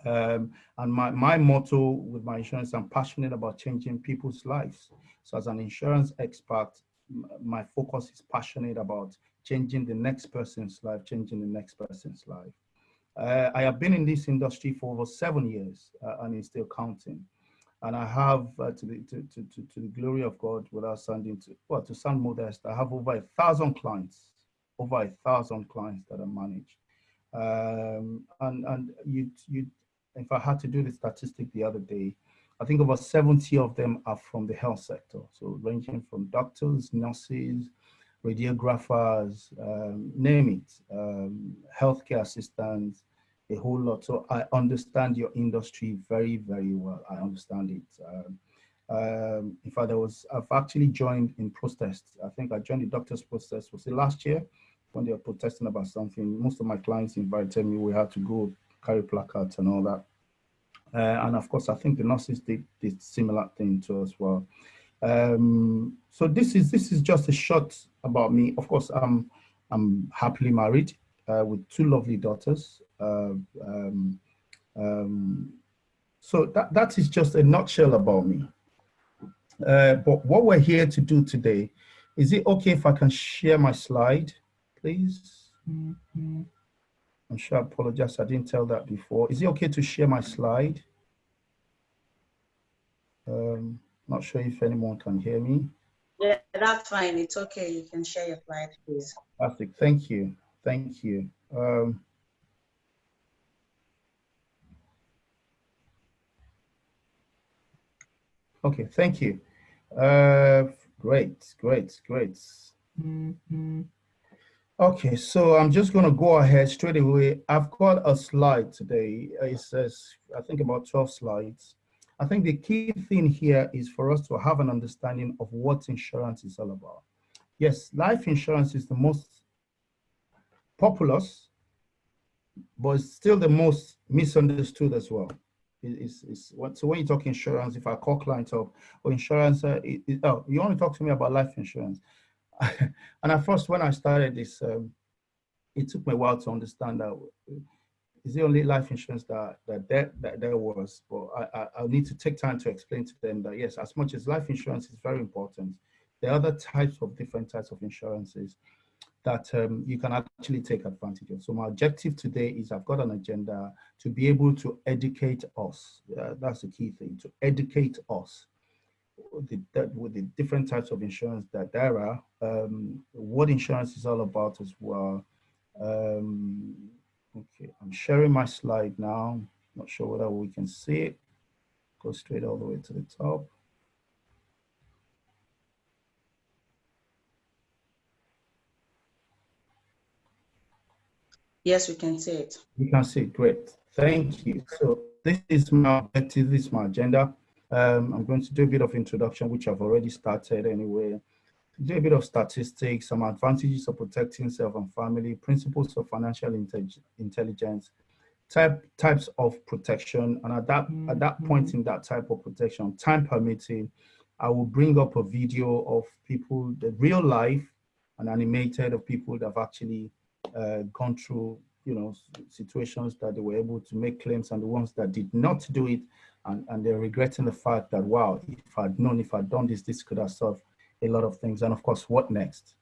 And my motto with my insurance, I'm passionate about changing people's lives. So as an insurance expert, my focus is passionate about changing the next person's life, changing the next person's life. I have been in this industry for over 7 years, and it's still counting. And I have, to the glory of God, without sounding to sound modest, I have over 1,000 clients, that I manage. And if I had to do the statistic the other day, I think over 70 of them are from the health sector. So ranging from doctors, nurses, radiographers, name it, healthcare assistants, a whole lot. So I understand your industry very, very well. I understand it. In fact, I've actually joined in protest. I think I joined the doctors' protest, was it last year, when they were protesting about something. Most of my clients invited me. We had to go carry placards and all that. And of course, I think the nurses did similar thing to as well. So this is just a short about me. Of course, I'm happily married with 2 lovely daughters. So that is just a nutshell about me. But what we're here to do today, is it okay if I can share my slide, please? I'm sure I apologize, I didn't tell that before. Is it okay to share my slide? Not sure if anyone can hear me. Yeah, that's fine. It's okay. You can share your slide, please. Fantastic. Thank you. Thank you. Okay, thank you. Great. Okay, so I'm just going to go ahead straight away. I've got a slide today. It says, I think about 12 slides. I think the key thing here is for us to have an understanding of what insurance is all about. Yes, life insurance is the most populous, but it's still the most misunderstood as well. So when you talk insurance, if I call clients up, or insurance, oh, you want to talk to me about life insurance. And at first, when I started this, it took me a while to understand that it's the only life insurance that there was. But I need to take time to explain to them that yes, as much as life insurance is very important, there are other different types of insurances that you can actually take advantage of. So my objective today is I've got an agenda to be able to educate us. That's the key thing, to educate us with the different types of insurance that there are, what insurance is all about as well. Okay, I'm sharing my slide now. Not sure whether we can see it. Go straight all the way to the top. Yes, we can see it. You can see it. Great. Thank you. So this is my objective. This is my agenda. I'm going to do a bit of introduction, which I've already started anyway. Do a bit of statistics, some advantages of protecting self and family, principles of financial intelligence, types of protection, and at that point in that type of protection, time permitting, I will bring up a video of people, the real life and animated of people that have actually gone through, situations that they were able to make claims, and the ones that did not do it, and they're regretting the fact that, wow, if I'd known, if I'd done this could have solved a lot of things. And of course, what next?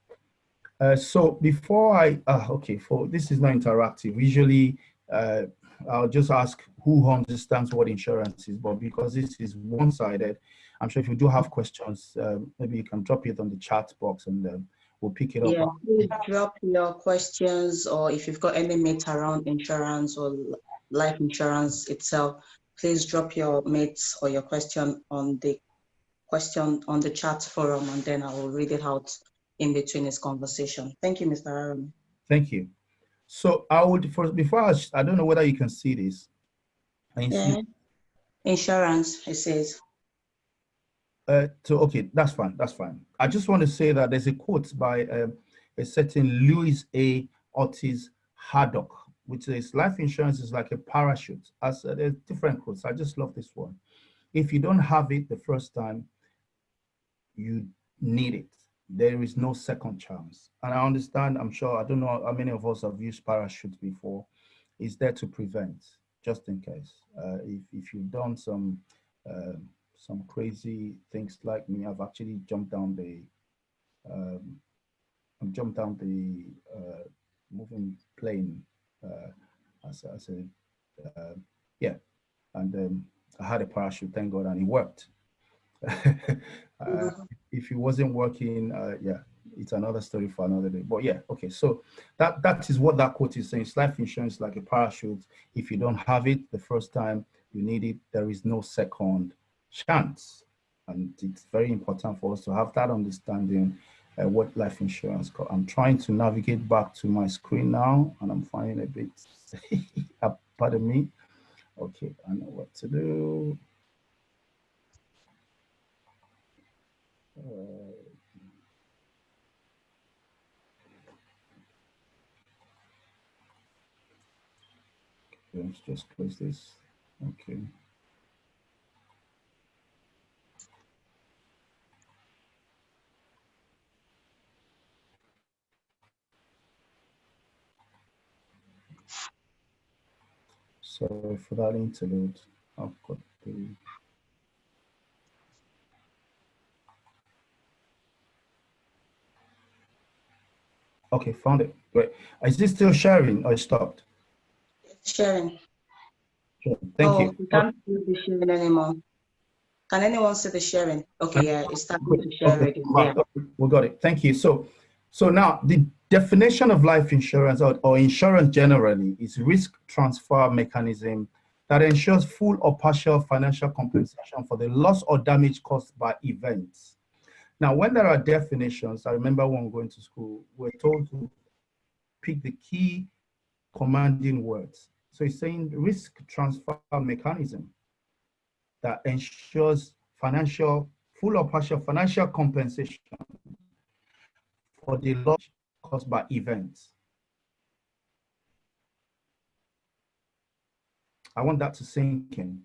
So before this is not interactive. Usually, I'll just ask who understands what insurance is, but because this is one-sided, I'm sure if you do have questions, maybe you can drop it on the chat box and we'll pick it up. Yeah, please drop your questions, or if you've got any myths around insurance or life insurance itself, please drop your myths or your question on the chat forum, and then I will read it out in between this conversation. Thank you, Mr. Aaron. Thank you. So I don't know whether you can see this. Yeah. Insurance, it says. So, okay, that's fine. I just want to say that there's a quote by a certain Louis A. Otis Haddock, which says, life insurance is like a parachute. There's different quotes. I just love this one. If you don't have it the first time, you need it. There is no second chance. And I understand, I'm sure, I don't know how many of us have used parachutes before. It's there to prevent, just in case. If you've done some crazy things like me, I've actually jumped down the um, moving plane as a yeah, and I had a parachute, thank God, and it worked. Mhm. If it wasn't working, yeah, it's another story for another day. But yeah, okay. So that is what that quote is saying. It's life insurance like a parachute. If you don't have it the first time you need it, there is no second chance. And it's very important for us to have that understanding. What life insurance called. I'm trying to navigate back to my screen now, and I'm finding a bit. Pardon me. Okay, I know what to do. Uh, let's just close this. Okay. Sorry for that interlude. I've got the. Okay, found it. Great. Is this still sharing or stopped? Sharing. Sure. Thank Oh, you. we can't see the sharing anymore. Can anyone see the sharing? Okay, yeah, it's starting to share Okay, already. right. Yeah. Okay, we got it. Thank you. So now the definition of life insurance or insurance generally is risk transfer mechanism that ensures full or partial financial compensation for the loss or damage caused by events. Now, when there are definitions, I remember when going to school, we're told to pick the key commanding words. So it's saying risk transfer mechanism that ensures full or partial financial compensation for the loss caused by events. I want that to sink in.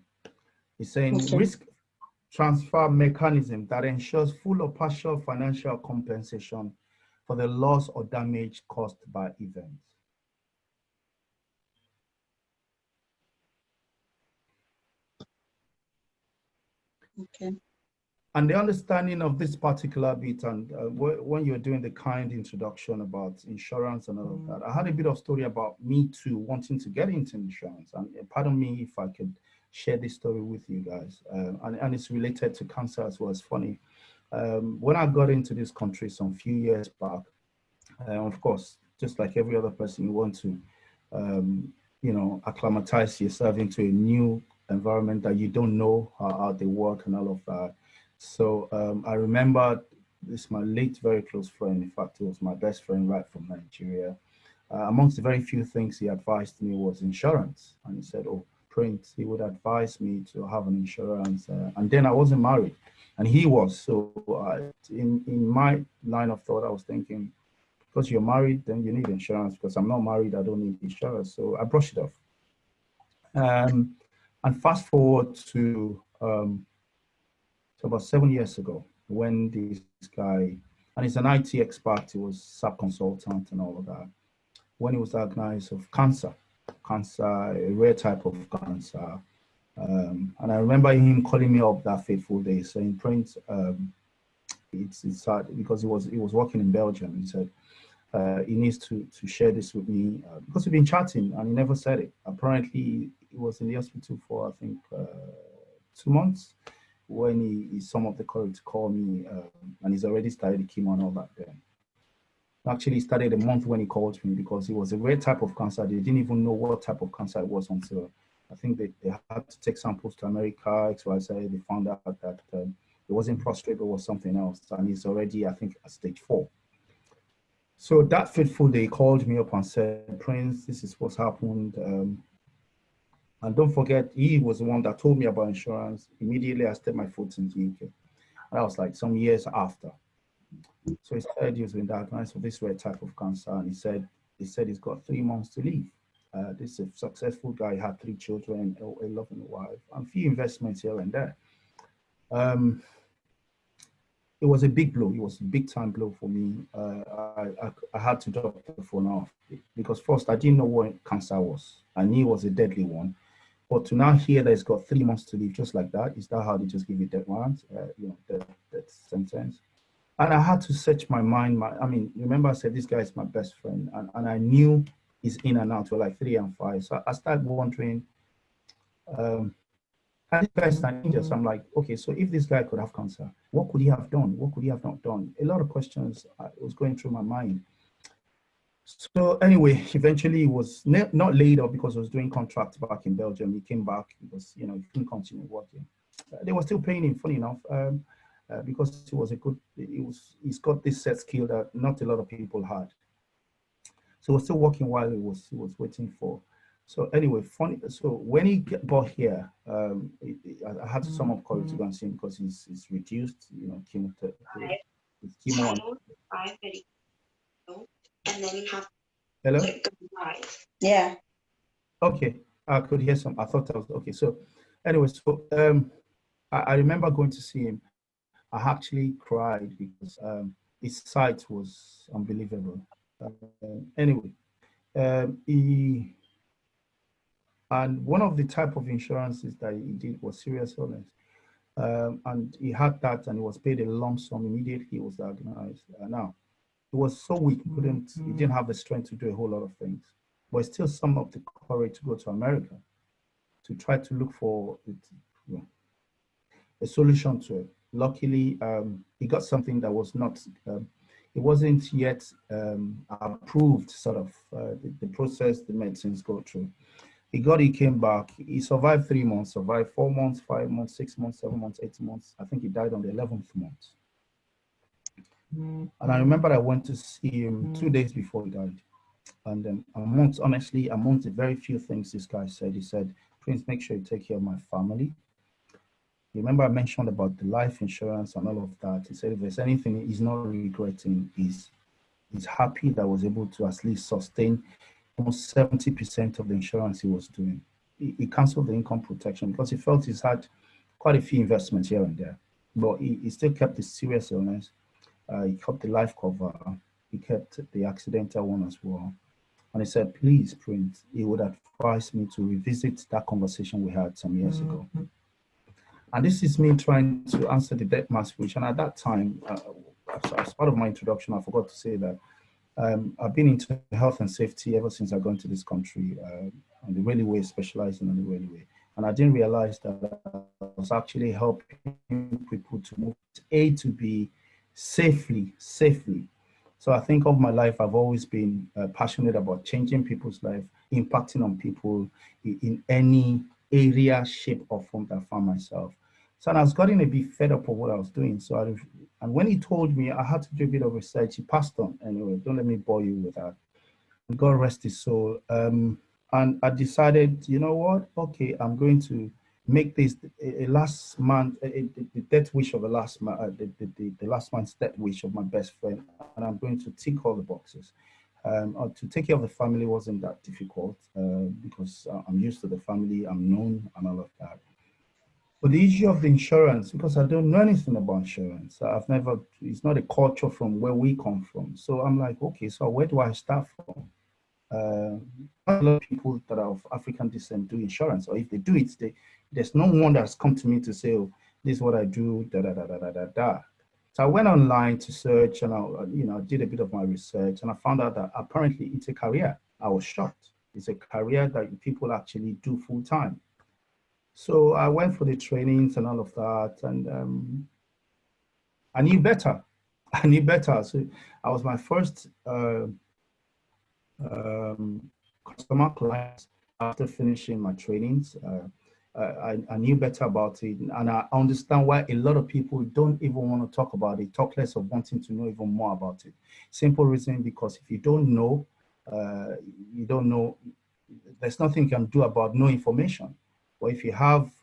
It's saying Okay. risk transfer mechanism that ensures full or partial financial compensation for the loss or damage caused by events. Okay. And the understanding of this particular bit, and when you're doing the kind introduction about insurance and all of that, I had a bit of story about me too wanting to get into insurance. And pardon me if I could share this story with you guys. And it's related to cancer as well. It's funny. When I got into this country some few years back, of course, just like every other person, you want to, acclimatize yourself into a new environment that you don't know how they work and all of that. So I remember this my late very close friend. In fact, it was my best friend right from Nigeria. Amongst the very few things he advised me was insurance, and he said, "Oh, Prince, he would advise me to have an insurance." And then I wasn't married, and he was. So in my line of thought, I was thinking, because you're married, then you need insurance. Because I'm not married, I don't need insurance. So I brushed it off. Um, and fast forward to about 7 years ago, when this guy, and he's an IT expert, he was sub consultant and all of that, when he was diagnosed of cancer, a rare type of cancer. And I remember him calling me up that fateful day saying, Prince, it's sad because he was working in Belgium. He said, he needs to share this with me because we've been chatting and he never said it. Apparently, he was in the hospital for, I think, 2 months when he summoned up the courage to call me, and he's already started the chemo and all that then. Actually, started a month when he called me because it was a rare type of cancer. They didn't even know what type of cancer it was until I think they had to take samples to America, XYZ. They found out that it wasn't prostate, it was something else. And he's already, I think, at stage 4. So that fateful day, he called me up and said, Prince, this is what's happened. And don't forget, he was the one that told me about insurance. Immediately, I stepped my foot in the UK. And that was like some years after. So he said he was been diagnosed with this rare type of cancer. And he said he's got 3 months to live. This is a successful guy, had 3 children, a loving wife, and a few investments here and there. Um, it was a big blow. It was a big time blow for me. I had to drop the phone off because first I didn't know what cancer was. I knew it was a deadly one, But to now hear that it's got 3 months to live just like that, is that how they just give you that one, that sentence? And I had to search my mind. I mean, remember I said this guy is my best friend, and I knew he's in and out for like 3 and 5. So I started wondering, and this guy is an angel. So I'm like, okay, so if this guy could have cancer, what could he have done? What could he have not done? A lot of questions was going through my mind. So anyway, eventually he was not laid off because he was doing contracts back in Belgium. He came back because, he couldn't continue working. They were still paying him, funny enough, because he was he's got this set skill that not a lot of people had. So he was still working while he was waiting for. So anyway, funny. So when he got here, I had to sum up courage to go and see him because he's reduced, chemo. And then you have. Hello? Yeah. Okay, I could hear some. I thought I was okay. So, anyway, so I remember going to see him. I actually cried because his sight was unbelievable. Anyway, and one of the type of insurances that he did was serious illness. And he had that, and he was paid a lump sum immediately he was diagnosed. Now, he was so weak, he didn't have the strength to do a whole lot of things. But he still summoned up the courage to go to America to try to look for a solution to it. Luckily, he got something that was not, it wasn't yet approved, sort of, the process the medicines go through. He came back. He survived 3 months, survived 4 months, 5 months, 6 months, 7 months, 8 months. I think he died on the 11th month. And I remember I went to see him 2 days before he died. And then amongst the very few things this guy said, he said, "Prince, make sure you take care of my family." You remember I mentioned about the life insurance and all of that. He said if there's anything he's not regretting, he's happy that I was able to at least sustain almost 70% of the insurance he was doing. He canceled the income protection because he felt he's had quite a few investments here and there. But he still kept the serious illness. He kept the life cover. He kept the accidental one as well. And he said, "Please, Prince," he would advise me to revisit that conversation we had some years ago. And this is me trying to answer the death mass speech. And at that time, as part of my introduction, I forgot to say that I've been into health and safety ever since I got into this country, on the railway, specializing on the railway. And I didn't realize that I was actually helping people to move A to B safely. So I think of my life, I've always been passionate about changing people's life, impacting on people in any area, shape, or form that I found myself. So I was getting a bit fed up of what I was doing. So and when he told me, I had to do a bit of research. He passed on anyway. Don't let me bore you with that. God rest his soul. And I decided, you know what? Okay, I'm going to make this a last month, the death wish of the last man, the last man's death wish of my best friend, and I'm going to tick all the boxes. To take care of the family wasn't that difficult because I'm used to the family, I'm known, and all of that. But the issue of the insurance, because I don't know anything about insurance, it's not a culture from where we come from. So I'm like, okay, so where do I start from? A lot of people that are of African descent do insurance, or if they do it, there's no one that's come to me to say, "Oh, this is what I do." So I went online to search, and I did a bit of my research, and I found out that apparently it's a career. I was shocked. It's a career that people actually do full time. So I went for the trainings and all of that, and I knew better. I knew better. So I was my first customer clients after finishing my trainings. I knew better about it, and I understand why a lot of people don't even want to talk about it, talk less of wanting to know even more about it. Simple reason, because if you don't know, you don't know, there's nothing you can do about no information. But if you have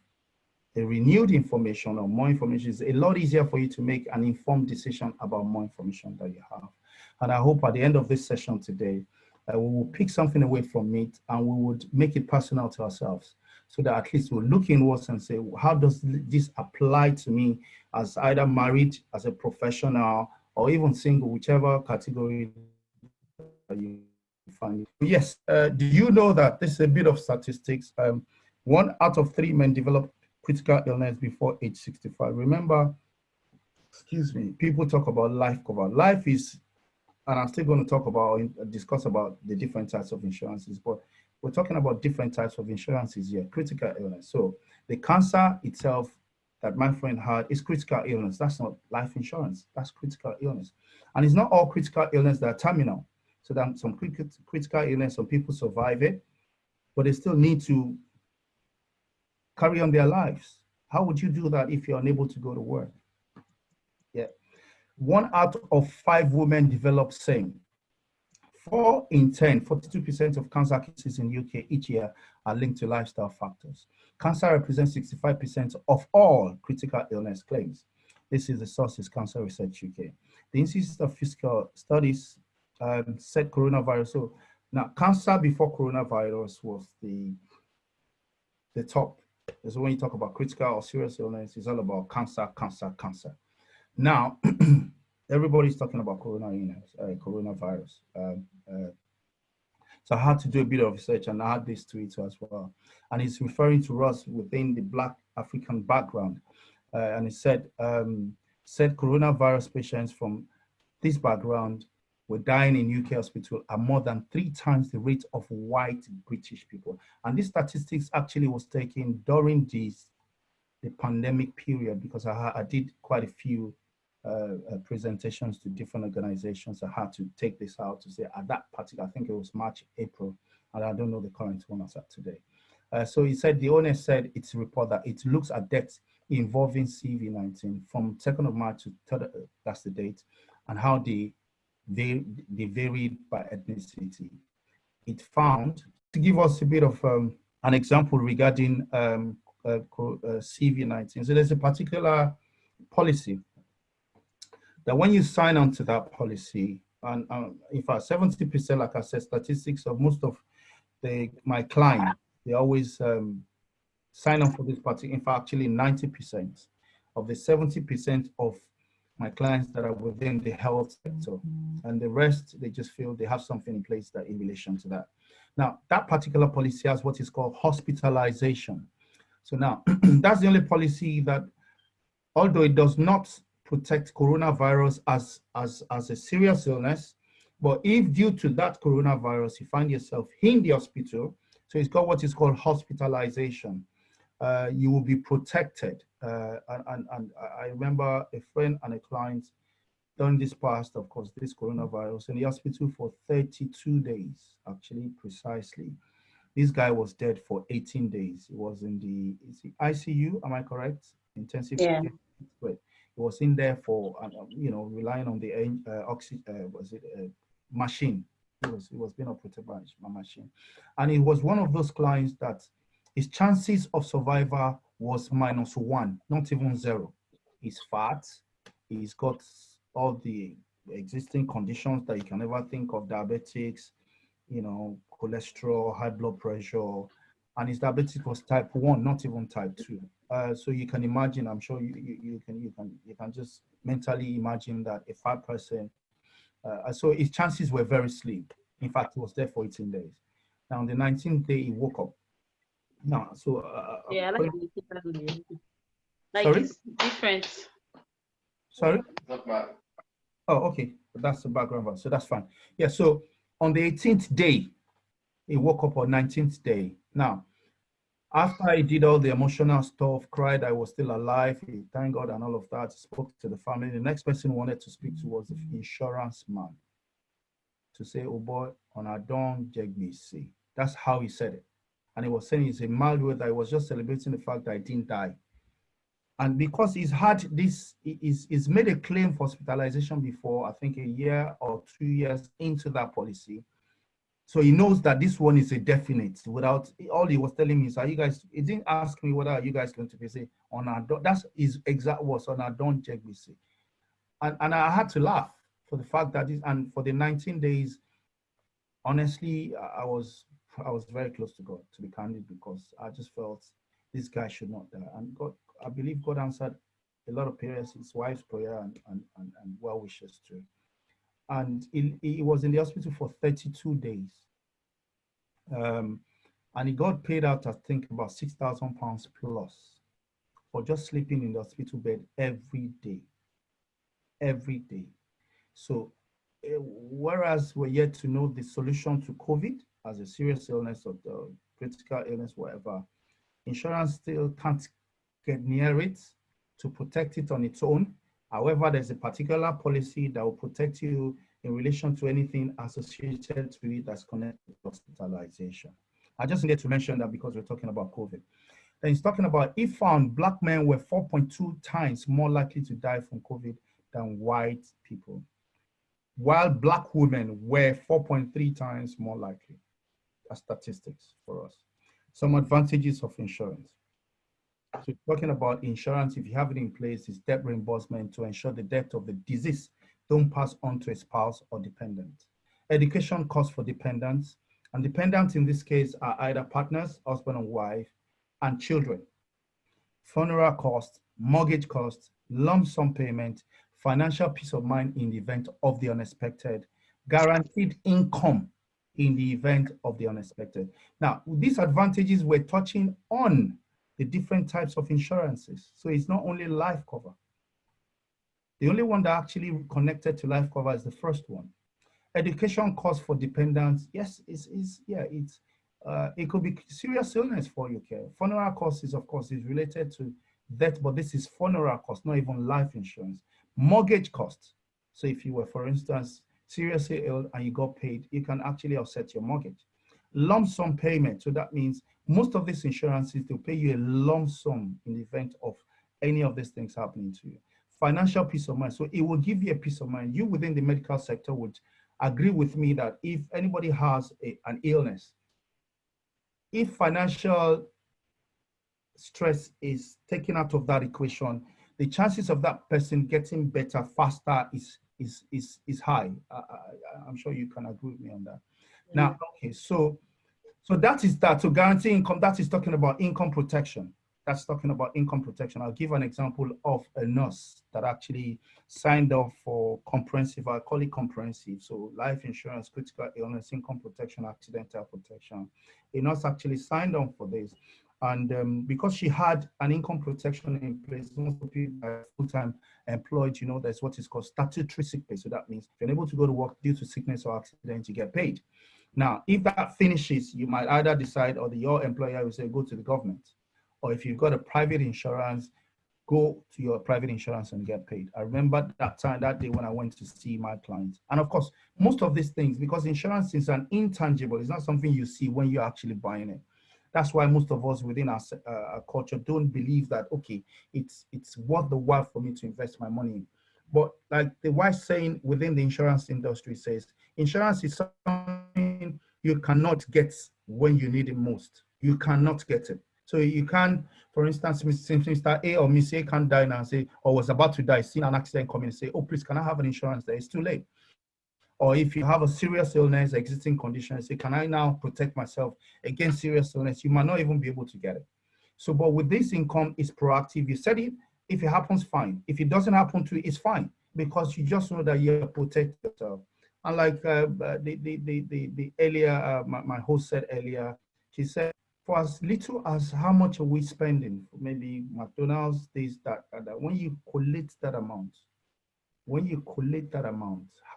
a renewed information or more information, it's a lot easier for you to make an informed decision about more information that you have. And I hope at the end of this session today, we will pick something away from it and we would make it personal to ourselves, so that at least we'll look inwards and say, how does this apply to me as either married, as a professional, or even single, whichever category you find. Yes, do you know that this is a bit of statistics? 1 out of 3 men develop critical illness before age 65. Remember, excuse me, people talk about life cover. Life is, and I'm still going to talk about, discuss about the different types of insurances, but we're talking about different types of insurances here, critical illness. So the cancer itself that my friend had is critical illness. That's not life insurance, that's critical illness. And it's not all critical illness that are terminal. So that some critical illness, some people survive it, but they still need to carry on their lives. How would you do that if you're unable to go to work? Yeah. 1 out of 5 women develop same. 4 in 10, 42% of cancer cases in UK each year are linked to lifestyle factors. Cancer represents 65% of all critical illness claims. This is the source is Cancer Research UK. The Institute of Physical Studies said coronavirus. So now cancer before coronavirus was the top. So when you talk about critical or serious illness, it's all about cancer, cancer, cancer. Now, everybody's talking about coronavirus. So I had to do a bit of research and I had this tweet as well. And it's referring to us within the Black African background. And it said coronavirus patients from this background were dying in UK hospital at more than 3 times the rate of white British people. And this statistics actually was taken during the pandemic period, because I did quite a few presentations to different organizations. I had to take this out to say at that particular, I think it was March, April, and I don't know the current one as at today. So he said, the owner said it's a report that it looks at deaths involving CV-19 from 2nd of March to 3rd, that's the date, and how they varied by ethnicity. It found, to give us a bit of an example regarding CV-19. So there's a particular policy that when you sign on to that policy, and in fact, 70%, like I said, statistics of most of my clients, they always sign on for this party. In fact, actually 90% of the 70% of my clients that are within the health sector, and the rest, they just feel they have something in place that in relation to that. Now, that particular policy has what is called hospitalization. So now, that's the only policy that, although it does not protect coronavirus as a serious illness, but if due to that coronavirus, you find yourself in the hospital, so it's got what is called hospitalization, you will be protected. And I remember a friend and a client during this past, of course, this coronavirus in the hospital for 32 days, actually, precisely. This guy was dead for 18 days. He was in the ICU, am I correct? Intensive care. He was in there for, relying on the oxygen, machine. He was being operated by a machine. And it was one of those clients that his chances of survival was -1, not even 0. He's fat. He's got all the existing conditions that you can ever think of, diabetics, cholesterol, high blood pressure, and his diabetes was type 1, not even type 2. So you can imagine, I'm sure you can just mentally imagine that a fat person, so his chances were very slim. In fact, he was there for 18 days. Now on the 19th day, he woke up. Now, so yeah, like sorry? It's different. Sorry? Oh, okay, that's the background, so that's fine. Yeah, so on the 18th day, he woke up on 19th day. Now, after I did all the emotional stuff, cried I was still alive, he thanked God and all of that, spoke to the family. The next person wanted to speak to was the insurance man to say, oh boy, on a don JBC. That's how he said it. And he was saying it's a mild way that he was just celebrating the fact that I didn't die. And because he's had this, he's made a claim for hospitalization before, I think a year or 2 years into that policy. So he knows that this one is a definite. Without, all he was telling me is, are you guys, he didn't ask me whether are you guys going to be say on our don, that's his exact words, on our don check we see. And I had to laugh for the fact that this, and for the 19 days, honestly, I was very close to God, to be candid, because I just felt this guy should not die. And God, I believe God answered a lot of prayers, his wife's prayer and well wishes too. And he was in the hospital for 32 days. and he got paid out, I think, about £6,000 plus for just sleeping in the hospital bed every day. Every day. So, whereas we're yet to know the solution to COVID as a serious illness or the critical illness, whatever, insurance still can't get near it to protect it on its own. However, there's a particular policy that will protect you in relation to anything associated to it that's connected to hospitalization. I just needed to mention that because we're talking about COVID. Then he's talking about, if found, Black men were 4.2 times more likely to die from COVID than white people, while Black women were 4.3 times more likely. That's statistics for us. Some advantages of insurance. So talking about insurance, if you have it in place, is debt reimbursement to ensure the death of the disease don't pass on to a spouse or dependent. Education costs for dependents, and dependents in this case are either partners, husband and wife, and children. Funeral costs, mortgage costs, lump sum payment, financial peace of mind in the event of the unexpected, guaranteed income in the event of the unexpected. Now, these advantages we're touching on the different types of insurances. So it's not only life cover. The only one that actually connected to life cover is the first one. Education costs for dependents, yes, it could be serious illness for your care. Funeral costs is, of course, is related to death, but this is funeral costs, not even life insurance. Mortgage costs. So if you were, for instance, seriously ill and you got paid, you can actually offset your mortgage. Lump sum payment. So that means most of these insurances, they'll pay you a lump sum in the event of any of these things happening to you. Financial peace of mind. So it will give you a peace of mind. You within the medical sector would agree with me that if anybody has an illness, if financial stress is taken out of that equation, the chances of that person getting better faster is high. I'm sure you can agree with me on that. Now, okay, so that is that. So guarantee income, that is talking about income protection. That's talking about income protection. I'll give an example of a nurse that actually signed up for comprehensive, I call it comprehensive. So life insurance, critical illness, income protection, accidental protection. A nurse actually signed up for this. And because she had an income protection in place, most people are full-time employed, you know, that's what is called statutory sick pay. So that means if you're able to go to work due to sickness or accident, you get paid. Now, if that finishes, you might either decide, or your employer will say, go to the government. Or if you've got a private insurance, go to your private insurance and get paid. I remember that day when I went to see my clients. And of course, most of these things, because insurance is an intangible, it's not something you see when you're actually buying it. That's why most of us within our culture don't believe that, okay, it's worth the while for me to invest my money in. But like the wise saying within the insurance industry says, insurance is something you cannot get when you need it most. You cannot get it. So you can, for instance, Mr. A or Miss A can't die now and say, or was about to die, seen an accident coming and say, oh, please, can I have an insurance there? It's too late. Or if you have a serious illness, existing condition, say, can I now protect myself against serious illness? You might not even be able to get it. So, but with this income, it's proactive. You said it, if it happens, fine. If it doesn't happen to you, it's fine, because you just know that you protect yourself. And like the earlier, my host said earlier, she said, for as little as how much are we spending, maybe McDonald's, this, that, when you collect that amount,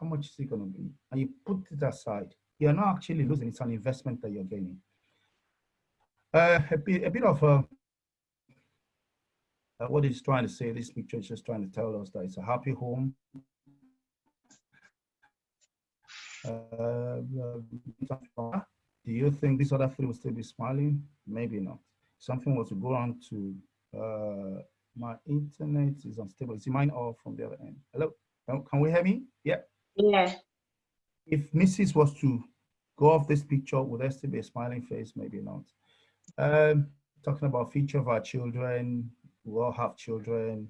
how much is it going to be? And you put it aside, you're not actually losing, it's an investment that you're gaining. A bit of what it's trying to say, this picture is just trying to tell us that it's a happy home. Do you think this other three will still be smiling? Maybe not. Something was to go on to, my internet is unstable. Is mine off from the other end? Hello, can we hear me? Yeah. Yeah. If Mrs. was to go off this picture, would there still be a smiling face? Maybe not. Talking about future of our children, we all have children.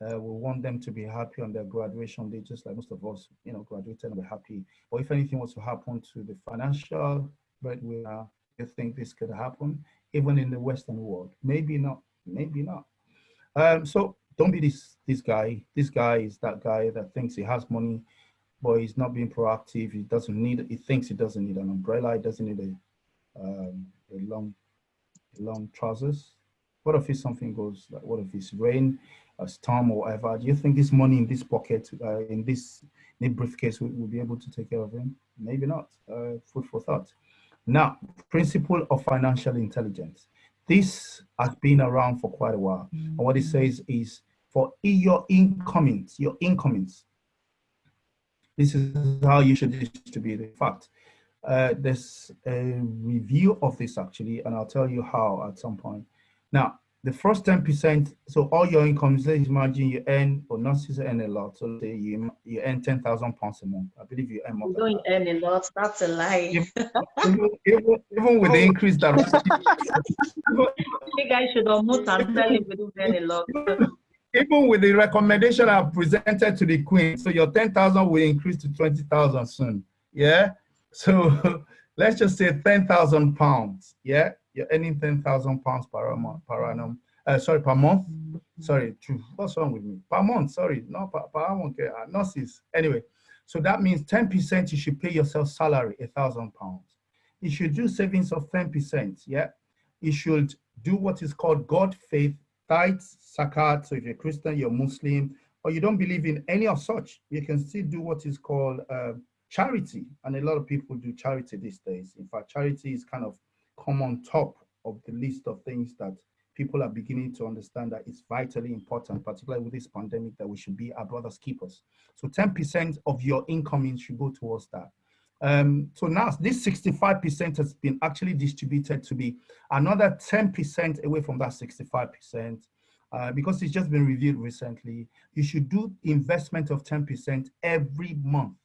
We want them to be happy on their graduation day, just like most of us, you know, graduated and be happy. Or if anything was to happen to the financial breadwinner, you think this could happen, even in the Western world? Maybe not, maybe not. So don't be this guy. This guy is that guy that thinks he has money, but he's not being proactive. He thinks he doesn't need an umbrella. He doesn't need long trousers? What if something goes, like, what if it's rain, a storm or whatever? Do you think this money in this pocket, in this briefcase will be able to take care of him? Maybe not. Food for thought. Now, principle of financial intelligence. This has been around for quite a while. And what it says is for your incomings, this is how you should distribute. In fact, there's a review of this actually, and I'll tell you how at some point. Now, the first 10%, so all your incomes, let's imagine you earn, or not earn a lot, so say you earn £10,000 a month. I believe you earn more. You don't earn a lot, that's a lie. Even with the increase that you guys should almost tell him we don't earn a lot. Even with the recommendation I've presented to the Queen, so your 10,000 will increase to 20,000 soon. Yeah. So let's just say £10,000. Yeah, you're earning £10,000 per annum. Sorry, per month. Sorry, what's wrong with me? Per month. Sorry, no, per annum. Okay, nurses. Anyway, so that means 10% you should pay yourself salary, £1,000. You should do savings of 10%. Yeah, you should do what is called God faith. Tithes, zakat. So if you're Christian, you're Muslim, or you don't believe in any of such, you can still do what is called charity. And a lot of people do charity these days. In fact, charity is kind of come on top of the list of things that people are beginning to understand that it's vitally important, particularly with this pandemic, that we should be our brother's keepers. So 10% of your income should go towards that. So now this 65% has been actually distributed to be another 10% away from that 65%, because it's just been reviewed recently. You should do investment of 10% every month.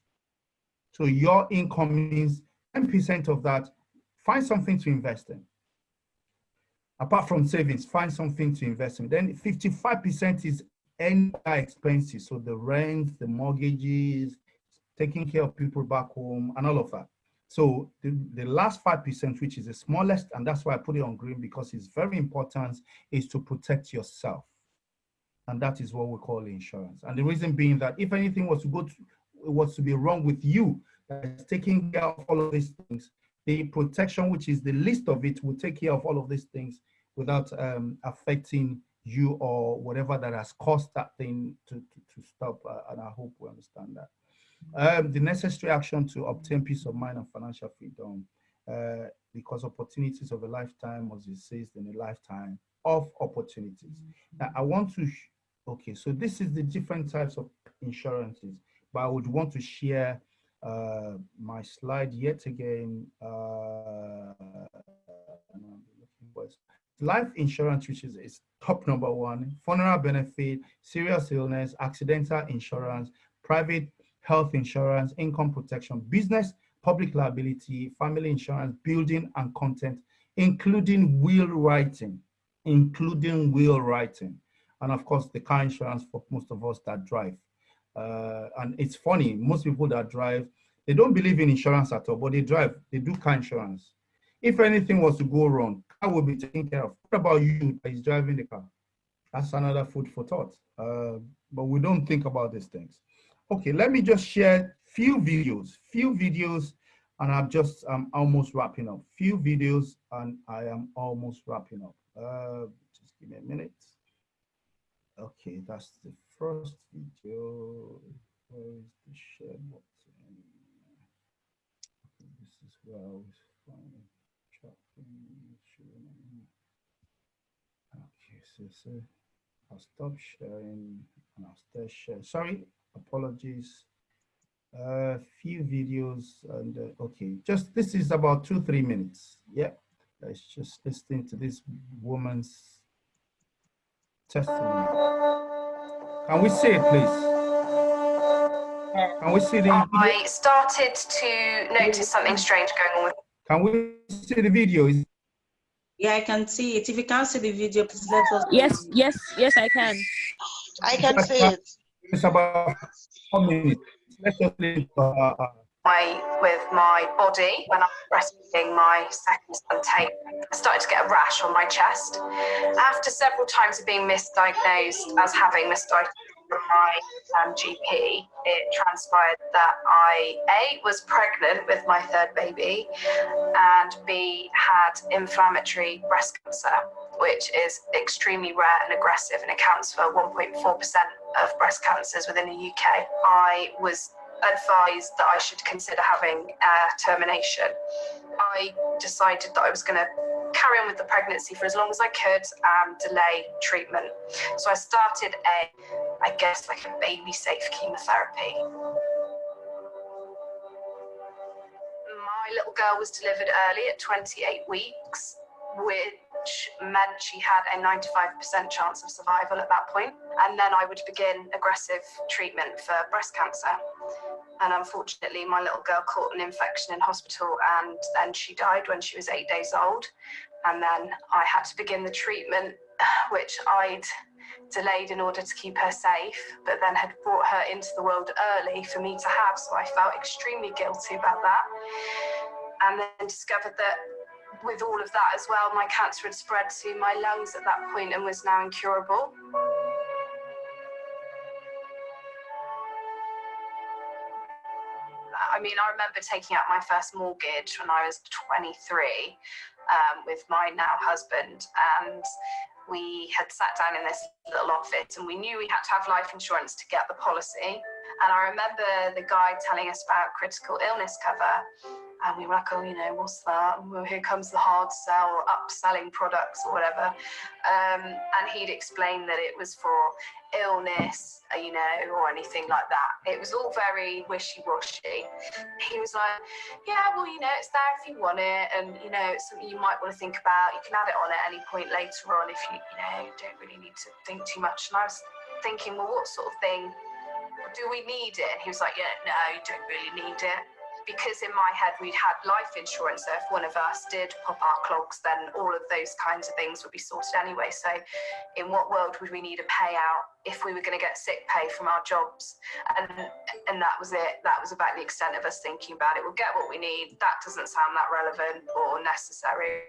So your income means 10% of that, find something to invest in. Apart from savings, find something to invest in. Then 55% is any expenses. So the rent, the mortgages, taking care of people back home and all of that. So the last 5%, which is the smallest, and that's why I put it on green because it's very important, is to protect yourself. And that is what we call insurance. And the reason being that if anything was to be wrong with you, that's taking care of all of these things, the protection, which is the least of it, will take care of all of these things without affecting you or whatever that has caused that thing to stop. And I hope we understand that. The necessary action to obtain peace of mind and financial freedom, because opportunities of a lifetime must be seized in a lifetime of opportunities. Now, I want to, okay, so this is the different types of insurances, but I would want to share my slide yet again. Life insurance, which is top number one, funeral benefit, serious illness, accidental insurance, private health insurance, income protection, business, public liability, family insurance, building and content, including will writing, and of course the car insurance for most of us that drive. And it's funny, most people that drive, they don't believe in insurance at all, but they drive, they do car insurance. If anything was to go wrong, car will be taken care of. What about you that is driving the car? That's another food for thought. But we don't think about these things. Okay, let me just share few videos, and I'm almost wrapping up. Few videos, and I am almost wrapping up. Just give me a minute. Okay, that's the first video. Where is the share button? Okay, this is where I was finding. Okay, so I'll stop sharing and I'll still share. Sorry, apologies. Few videos and okay, just this is about 2-3 minutes. Yeah, let's just listen to this woman's testimony. Can we see it, please? Can we see the video? I started to notice something strange going on with. Can we see the video? Yeah, I can see it. If you can't see the video, please let us know. Yes, I can. I can see it. It's about 4 minutes. Let's just leave, with my body when I'm breastfeeding my second son Tate. I started to get a rash on my chest. After several times of being misdiagnosed as having mastitis from my GP, it transpired that I was pregnant with my third baby, and B, had inflammatory breast cancer, which is extremely rare and aggressive and accounts for 1.4% of breast cancers within the UK. I was advised that I should consider having termination. I decided that I was going to carry on with the pregnancy for as long as I could and delay treatment. So I started a baby safe chemotherapy. My little girl was delivered early at 28 weeks, which meant she had a 95% chance of survival at that point. And then I would begin aggressive treatment for breast cancer. And unfortunately, my little girl caught an infection in hospital, and then she died when she was 8 days old. And then I had to begin the treatment, which I'd delayed in order to keep her safe, but then had brought her into the world early for me to have. So I felt extremely guilty about that. And then discovered that with all of that as well, my cancer had spread to my lungs at that point and was now incurable. I mean, I remember taking out my first mortgage when I was 23 with my now husband, and we had sat down in this little office and we knew we had to have life insurance to get the policy. And I remember the guy telling us about critical illness cover. And we were like, oh, you know, what's that? Well, here comes the hard sell, upselling products or whatever. And he'd explained that it was for illness, you know, or anything like that. It was all very wishy-washy. He was like, yeah, well, you know, it's there if you want it. And, you know, it's something you might want to think about. You can add it on at any point later on if you don't really need to think too much. And I was thinking, well, what sort of thing do we need it? And he was like, yeah, no, you don't really need it. Because in my head, we'd had life insurance, so if one of us did pop our clogs, then all of those kinds of things would be sorted anyway. So in what world would we need a payout if we were going to get sick pay from our jobs? And that was it. That was about the extent of us thinking about it. We'll get what we need. That doesn't sound that relevant or necessary.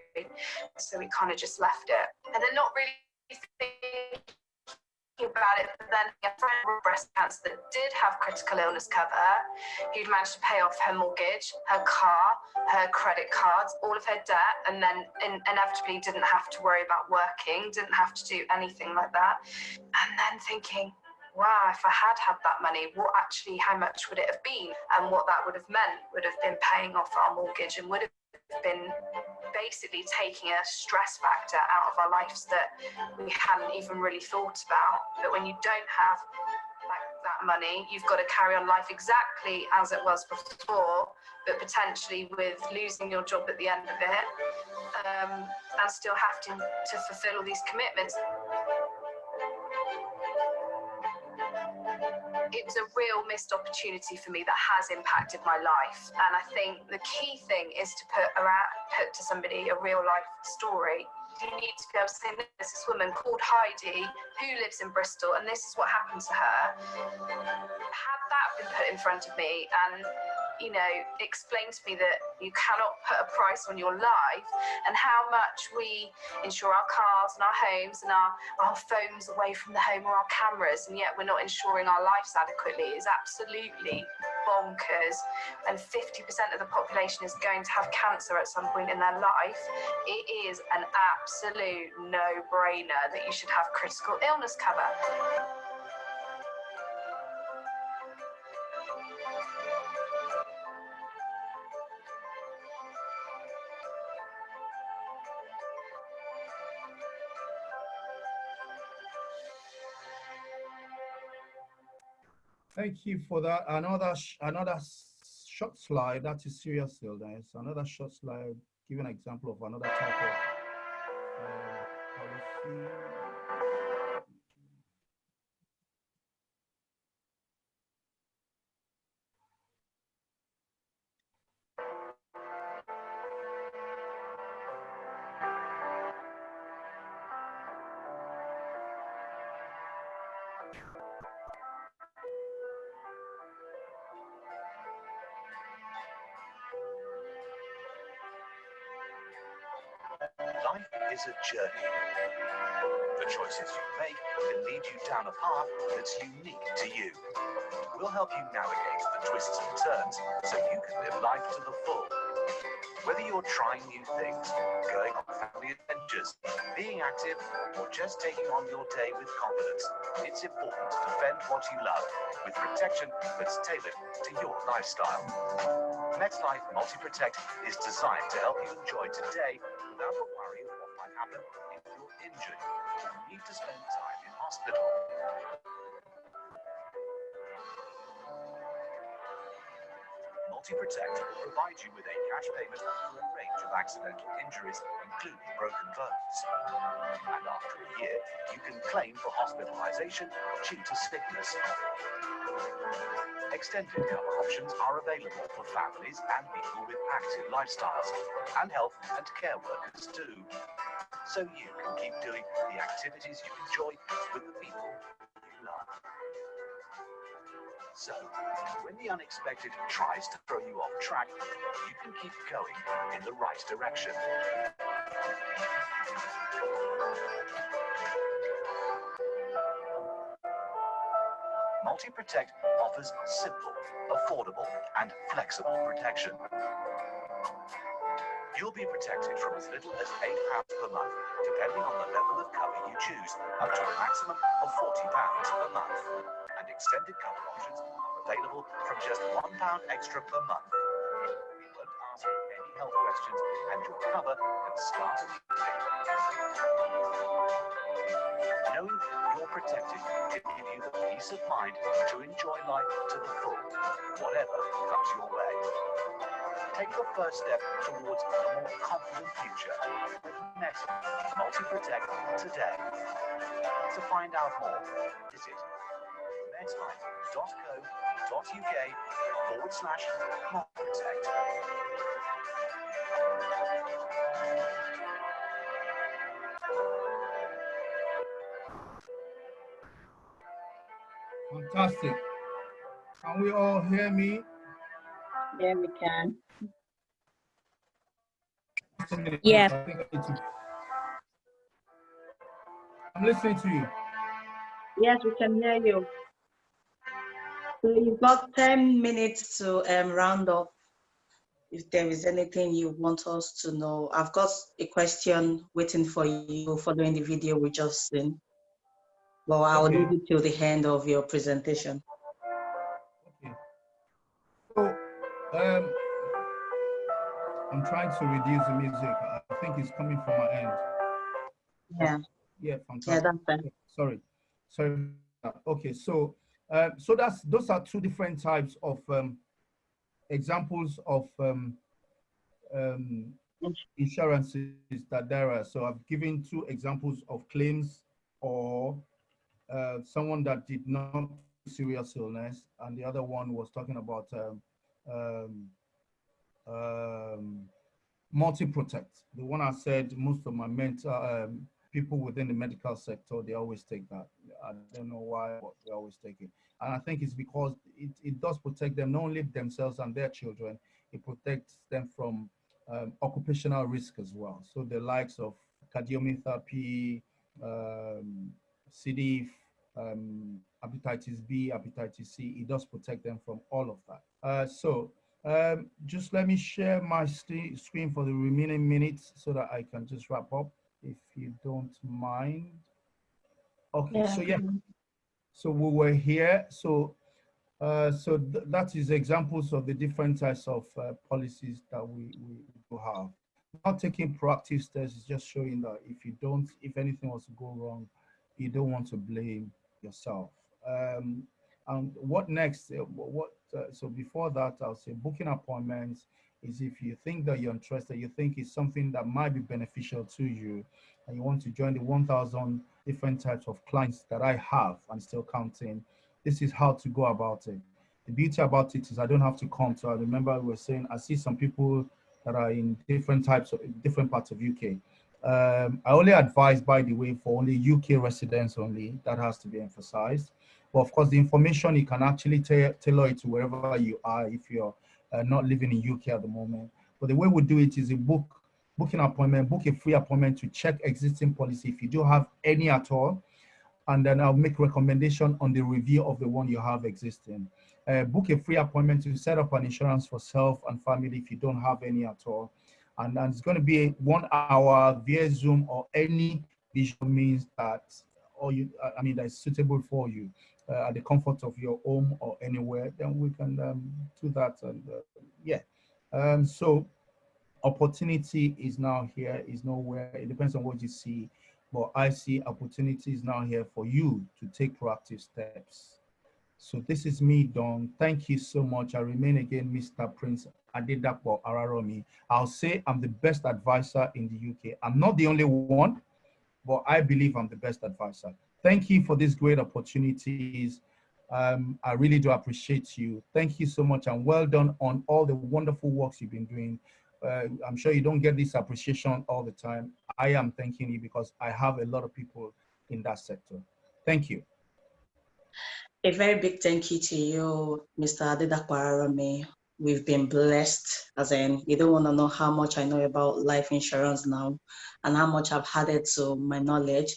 So we kind of just left it. And then not really thinking about it, but then a friend with breast cancer that did have critical illness cover, who'd managed to pay off her mortgage, her car, her credit cards, all of her debt, and then inevitably didn't have to worry about working, didn't have to do anything like that. And then thinking, wow, if I had had that money, how much would it have been? And what that would have meant would have been paying off our mortgage and would have been basically taking a stress factor out of our lives that we hadn't even really thought about. But when you don't have that money, you've got to carry on life exactly as it was before, but potentially with losing your job at the end of it, and still having to fulfill all these commitments. It was a real missed opportunity for me that has impacted my life. And I think the key thing is to put to somebody a real life story. You need to be able to say, there's this woman called Heidi who lives in Bristol, and this is what happened to her. Had that been put in front of me and, you know, explained to me that you cannot put a price on your life, and how much we insure our cars and our homes and our phones away from the home, or our cameras, and yet we're not insuring our lives adequately, is absolutely bonkers. And 50% of the population is going to have cancer at some point in their life. It is an absolute no-brainer that you should have critical illness cover. Thank you for that. Another short slide. That is serious illness. Another short slide. Give an example of another type of policy. Life is a journey. The choices you make can lead you down a path that's unique to you. We'll help you navigate the twists and turns so you can live life to the full. Whether you're trying new things, going on family adventures, being active, or just taking on your day with confidence, it's important to defend what you love with protection that's tailored to your lifestyle. MetLife Multi-Protect is designed to help you enjoy today without the worry of what might happen if you're injured or need to spend time in hospital. Multi-Protect will provide you with a cash payment for a range of accidental injuries, including broken bones. And after a year, you can claim for hospitalization due to sickness. Extended cover options are available for families and people with active lifestyles, and health and care workers too. So you can keep doing the activities you enjoy with the people you love. So, when the unexpected tries to throw you off track, you can keep going in the right direction. Multi-Protect offers simple, affordable, and flexible protection. You'll be protected from as little as £8 per month, depending on the level of cover you choose, up to a maximum of £40 per month. And extended cover options are available from just £1 extra per month. We won't ask any health questions, and your cover can start immediately. Knowing you're protected can give you the peace of mind to enjoy life to the full, whatever comes your way. Take the first step towards a more confident future with MetLife Multi-Protect today. To find out more, visit metlife.co.uk/multiprotect. Fantastic. Can we all hear me? Yeah, we can. Yeah. I think I need to... I'm listening to you. Yes, we can hear you. So you've got 10 minutes to round up. If there is anything you want us to know, I've got a question waiting for you following the video we just seen. Well, I'll leave it till the end of your presentation. Okay. So, I'm trying to reduce the music. I think it's coming from my end. Yeah. Yeah, fantastic. Yeah, that's fine. Sorry. Okay, so those are two different types of examples of insurances that there are. So I've given two examples of claims or someone that did not serious illness, and the other one was talking about multi-protect. The one I said, most of my mental people within the medical sector, they always take that. I don't know why, but they always take it. And I think it's because it does protect them, not only themselves and their children, it protects them from occupational risk as well. So the likes of cardiomyopathy, C. diff, hepatitis B, hepatitis C, it does protect them from all of that. Just let me share my screen for the remaining minutes so that I can just wrap up, if you don't mind. Okay, yeah. So we were here. So that is examples of the different types of policies that we do have. Not taking proactive steps is just showing that if anything was to go wrong, you don't want to blame yourself. And what next? So before that, I'll say booking appointments is if you think that you're interested, you think it's something that might be beneficial to you, and you want to join the 1,000 different types of clients that I have and still counting. This is how to go about it. The beauty about it is I don't have to come. So I remember we were saying, I see some people that are in different parts of UK. I only advise, by the way, for only UK residents only. That has to be emphasized. But of course, the information, you can actually tailor it to wherever you are if you're not living in UK at the moment. But the way we do it is a book book an appointment, book a free appointment to check existing policy if you do have any at all. And then I'll make recommendation on the review of the one you have existing. Book a free appointment to set up an insurance for self and family if you don't have any at all. And it's going to be a 1 hour via Zoom or any visual means that, that's suitable for you at the comfort of your home or anywhere. Then we can do that. And so opportunity is now here, is nowhere. It depends on what you see. But I see opportunities now here for you to take proactive steps. So this is me done. Thank you so much. I remain again, Mr. Prince Adedapo Araromi. I'll say I'm the best advisor in the UK. I'm not the only one, but I believe I'm the best advisor. Thank you for these great opportunities. I really do appreciate you. Thank you so much and well done on all the wonderful works you've been doing. I'm sure you don't get this appreciation all the time. I am thanking you because I have a lot of people in that sector. Thank you. A very big thank you to you, Mr. Adedapo Araromi. We've been blessed, as in, you don't want to know how much I know about life insurance now and how much I've added to my knowledge.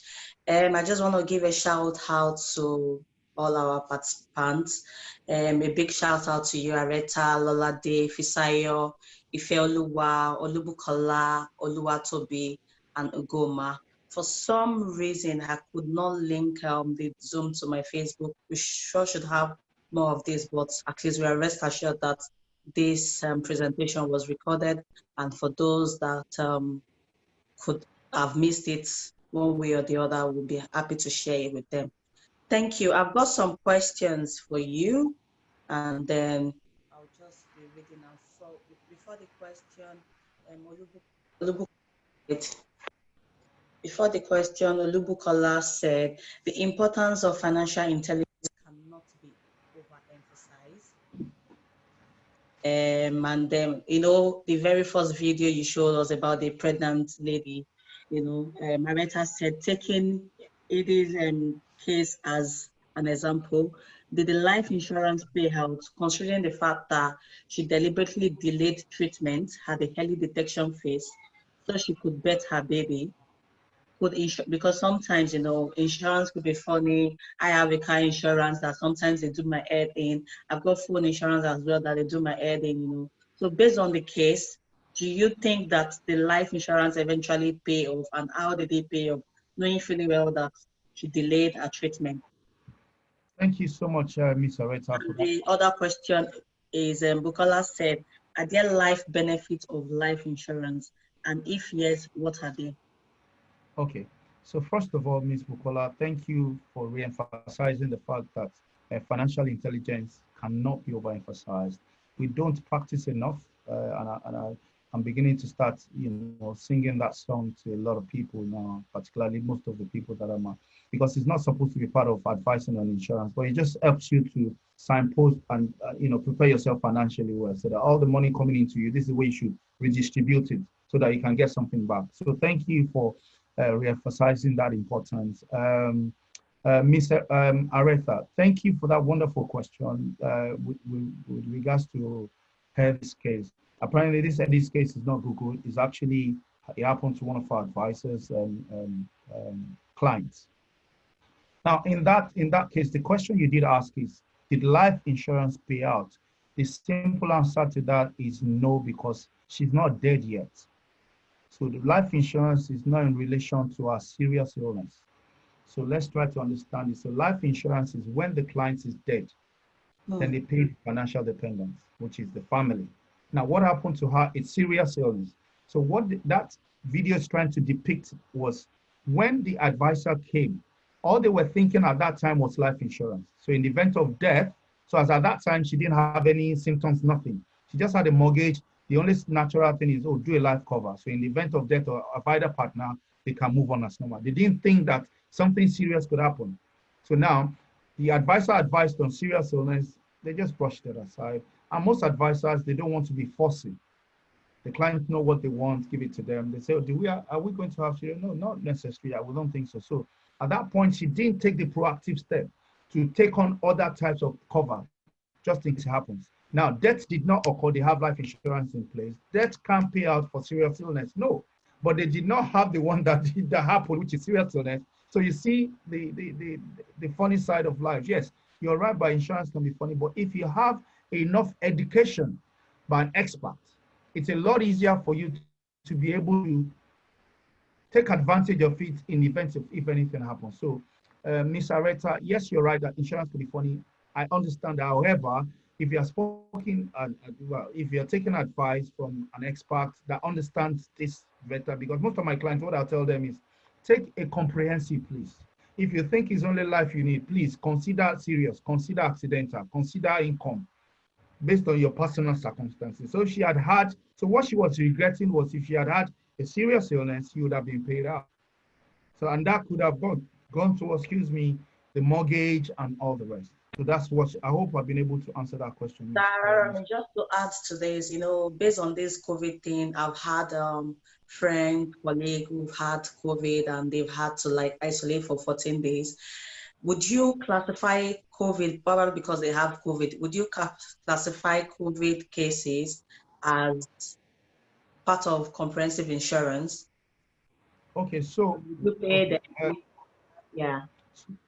I just want to give a shout out to all our participants. A big shout out to you, Areta, Lolade, Fisayo, Ifeoluwa, Olubukola, Oluwatobi, and Ugoma. For some reason, I could not link the Zoom to my Facebook. We sure should have more of this, but at least we are rest assured that this presentation was recorded. And for those that could have missed it one way or the other, we'll be happy to share it with them. Thank you. I've got some questions for you, and then I'll just be reading out. So before the question, Olubukola said, the importance of financial intelligence cannot be overemphasized. And then, the very first video you showed us about the pregnant lady, Marita said, taking Edie's case as an example, did the life insurance payout, considering the fact that she deliberately delayed treatment, had a early detection phase, so she could bet her baby? Because sometimes, insurance could be funny. I have a car insurance that sometimes they do my head in. I've got phone insurance as well that they do my head in, So based on the case, do you think that the life insurance eventually pay off, and how did it pay off, knowing fully well that she delayed her treatment? Thank you so much, Ms. Areta. The other question is, Bukola said, are there life benefits of life insurance? And if yes, what are they? Okay, so first of all, Ms. Bukola, thank you for re-emphasizing the fact that financial intelligence cannot be overemphasized. We don't practice enough, and I'm beginning to start, singing that song to a lot of people now, particularly most of the people that I'm, because it's not supposed to be part of advising on insurance, but it just helps you to signpost and, prepare yourself financially well, so that all the money coming into you, this is the way you should redistribute it so that you can get something back. So thank you for re-emphasizing that importance. Mr. Aretha, thank you for that wonderful question with regards to Heather's case. Apparently, this Eddie's case is not Google. It's actually, it happened to one of our advisors' clients. Now, in that case, the question you did ask is, did life insurance pay out? The simple answer to that is no, because she's not dead yet. So the life insurance is not in relation to our serious illness. So let's try to understand this. So life insurance is when the client is dead, then they pay financial dependents, which is the family. Now, what happened to her? It's serious illness. So what that video is trying to depict was when the advisor came, all they were thinking at that time was life insurance. So in the event of death, so as at that time, she didn't have any symptoms, nothing. She just had a mortgage. The only natural thing is, do a life cover. So in the event of death or of either partner, they can move on as normal. They didn't think that something serious could happen. So now, the advisor advised on serious illness, they just brushed it aside. And most advisors, they don't want to be forcing. The clients know what they want, give it to them. They say, are we going to have children? No, not necessarily. I don't think so. So at that point, she didn't take the proactive step to take on other types of cover, just in case it happens. Now, death did not occur. They have life insurance in place. Death can't pay out for serious illness. No, but they did not have the one that happened, which is serious illness. So you see the funny side of life. Yes, you're right, by insurance can be funny, but if you have enough education by an expert, it's a lot easier for you to be able to take advantage of it in events if anything happens. So, Ms. Areta, yes, you're right that insurance can be funny. I understand that. However, if you're spoken, well, if you're taking advice from an expert that understands this better, because most of my clients, what I'll tell them is, take a comprehensive, please. If you think it's only life you need, please consider serious, consider accidental, consider income based on your personal circumstances. So so what she was regretting was if she had had a serious illness, she would have been paid out. So, and that could have gone to, excuse me, the mortgage and all the rest. So that's what I hope I've been able to answer that question. Just to add to this, based on this COVID thing, I've had friend, colleague who've had COVID and they've had to isolate for 14 days. Would you classify COVID, probably because they have COVID, would you classify COVID cases as part of comprehensive insurance? Okay, so you pay them? Yeah.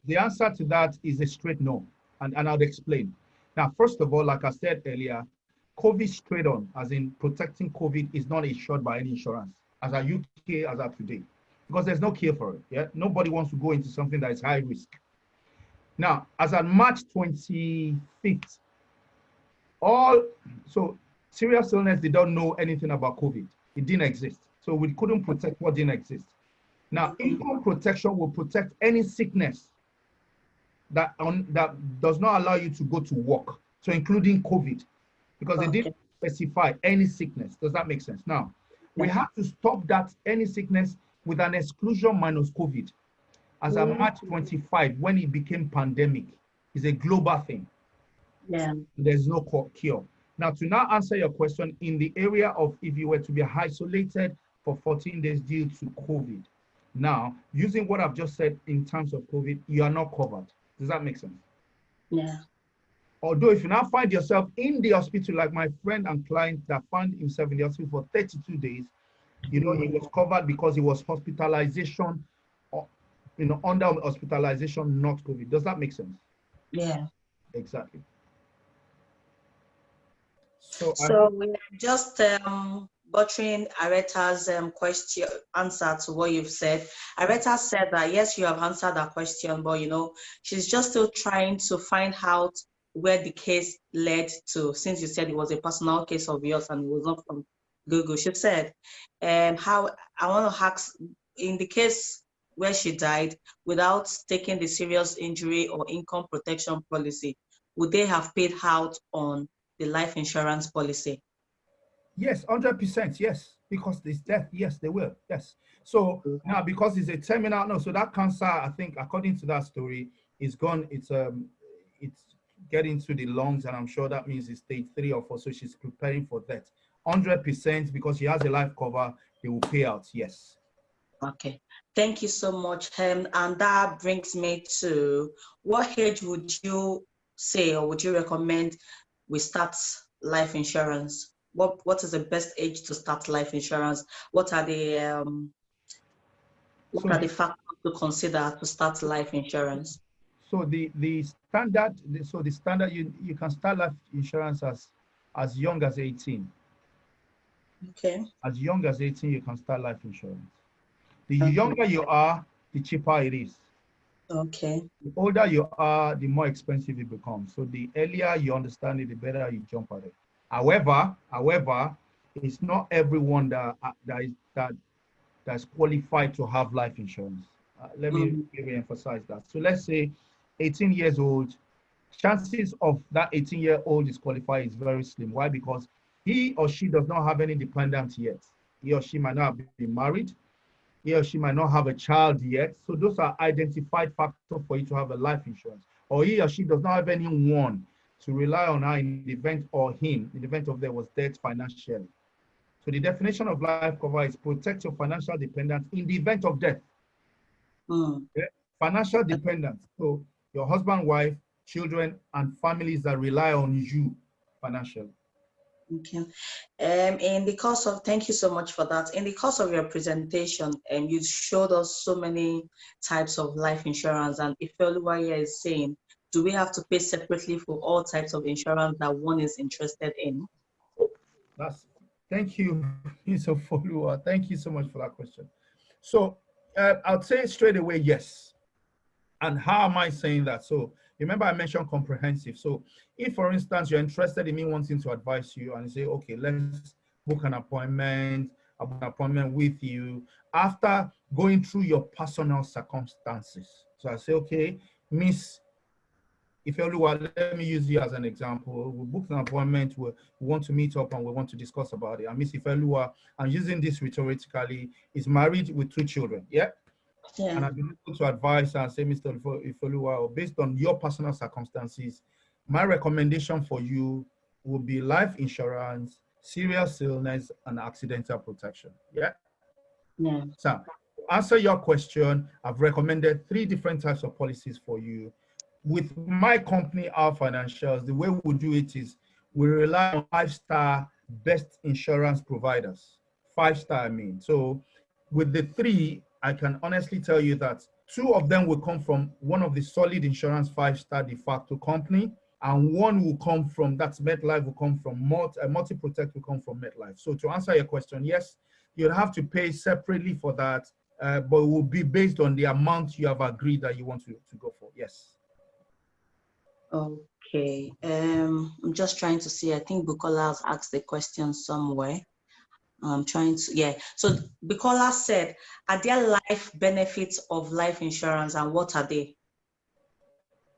The answer to that is a straight no, and I'll explain. Now, first of all, like I said earlier, COVID straight on, as in protecting COVID, is not insured by any insurance, as are UK, as are today, because there's no cure for it. Yeah, nobody wants to go into something that is high risk. Now, as of March 25th, so serious illness, they don't know anything about COVID. It didn't exist. So we couldn't protect what didn't exist. Now, income protection will protect any sickness that does not allow you to go to work. So including COVID, because they didn't specify any sickness. Does that make sense? Now, we have to stop that any sickness with an exclusion minus COVID. As of March 25, when it became pandemic, it's a global thing. Yeah. There's no cure. Now, to now answer your question, in the area of if you were to be isolated for 14 days due to COVID, now, using what I've just said in terms of COVID, you are not covered. Does that make sense? Yeah. Although if you now find yourself in the hospital, like my friend and client that found himself in the hospital for 32 days, he was covered because it was hospitalization, under hospitalization, not COVID. Does that make sense? Yeah. Exactly. So we're just butchering Areta's question answer to what you've said. Areta said that yes, you have answered that question, but she's just still trying to find out where the case led to, since you said it was a personal case of yours and it was not from Google. She said, how I want to ask, in the case where she died without taking the serious injury or income protection policy, would they have paid out on the life insurance policy? Yes, 100%, yes. Because it's death, yes, they will, yes. So now, because it's a terminal, no, so that cancer, I think, according to that story, is gone. It's getting to the lungs, and I'm sure that means it's stage 3 or 4, so she's preparing for that. 100%, because she has a life cover, they will pay out, yes. Okay, thank you so much. And that brings me to, what age would you say or would you recommend we start life insurance? What is the best age to start life insurance? What are the factors to consider to start life insurance? So the standard, you can start life insurance as young as 18. Okay. As young as 18, you can start life insurance. The younger you are, the cheaper it is. Okay. The older you are, the more expensive it becomes. So the earlier you understand it, the better you jump at it. However, it's not everyone that's qualified to have life insurance. Let me emphasize that. So let's say 18 years old, chances of that 18-year-old is qualified is very slim. Why? Because he or she does not have any dependents yet. He or she might not be married. He or she might not have a child yet. So those are identified factors for you to have a life insurance. Or he or she does not have anyone to rely on her in the event, or him, in the event of there was death financially. So the definition of life cover is protect your financial dependents in the event of death. Okay? Financial dependence. So your husband, wife, children, and families that rely on you financially. Okay. In the course of, thank you so much for that. In the course of your presentation, you showed us so many types of life insurance, and Ifeoluwa is saying, do we have to pay separately for all types of insurance that one is interested in? Thank you, Ms. Ifeoluwa. Thank you so much for that question. So I'll say straight away, yes. And how am I saying that? So remember I mentioned comprehensive. So if, for instance, you're interested in me wanting to advise you and say, okay, let's book an appointment with you after going through your personal circumstances. So I say, okay, Miss Ifeoluwa, let me use you as an example. We booked an appointment, we want to meet up and we want to discuss about it. And Miss Ifeoluwa, I'm using this rhetorically, is married with 2 children, yeah? Yeah. And I've been able to advise and say, Mr. Ifeoluwa, based on your personal circumstances, my recommendation for you will be life insurance, serious illness, and accidental protection. Yeah? Yeah. So, to answer your question, I've recommended 3 different types of policies for you. With my company, our financials, the way we do it is we rely on 5-star best insurance providers. 5-star, I mean. So with the 3, I can honestly tell you that 2 of them will come from one of the solid insurance 5-star de facto company, and 1 will come from, that's MetLife, will come from Multi-Protect will come from MetLife. So to answer your question, yes, you'll have to pay separately for that, but it will be based on the amount you have agreed that you want to go for. Yes. Okay. I'm just trying to see. I think Bukola has asked the question somewhere. I'm trying to, yeah. So Bukola said, are there life benefits of life insurance, and what are they?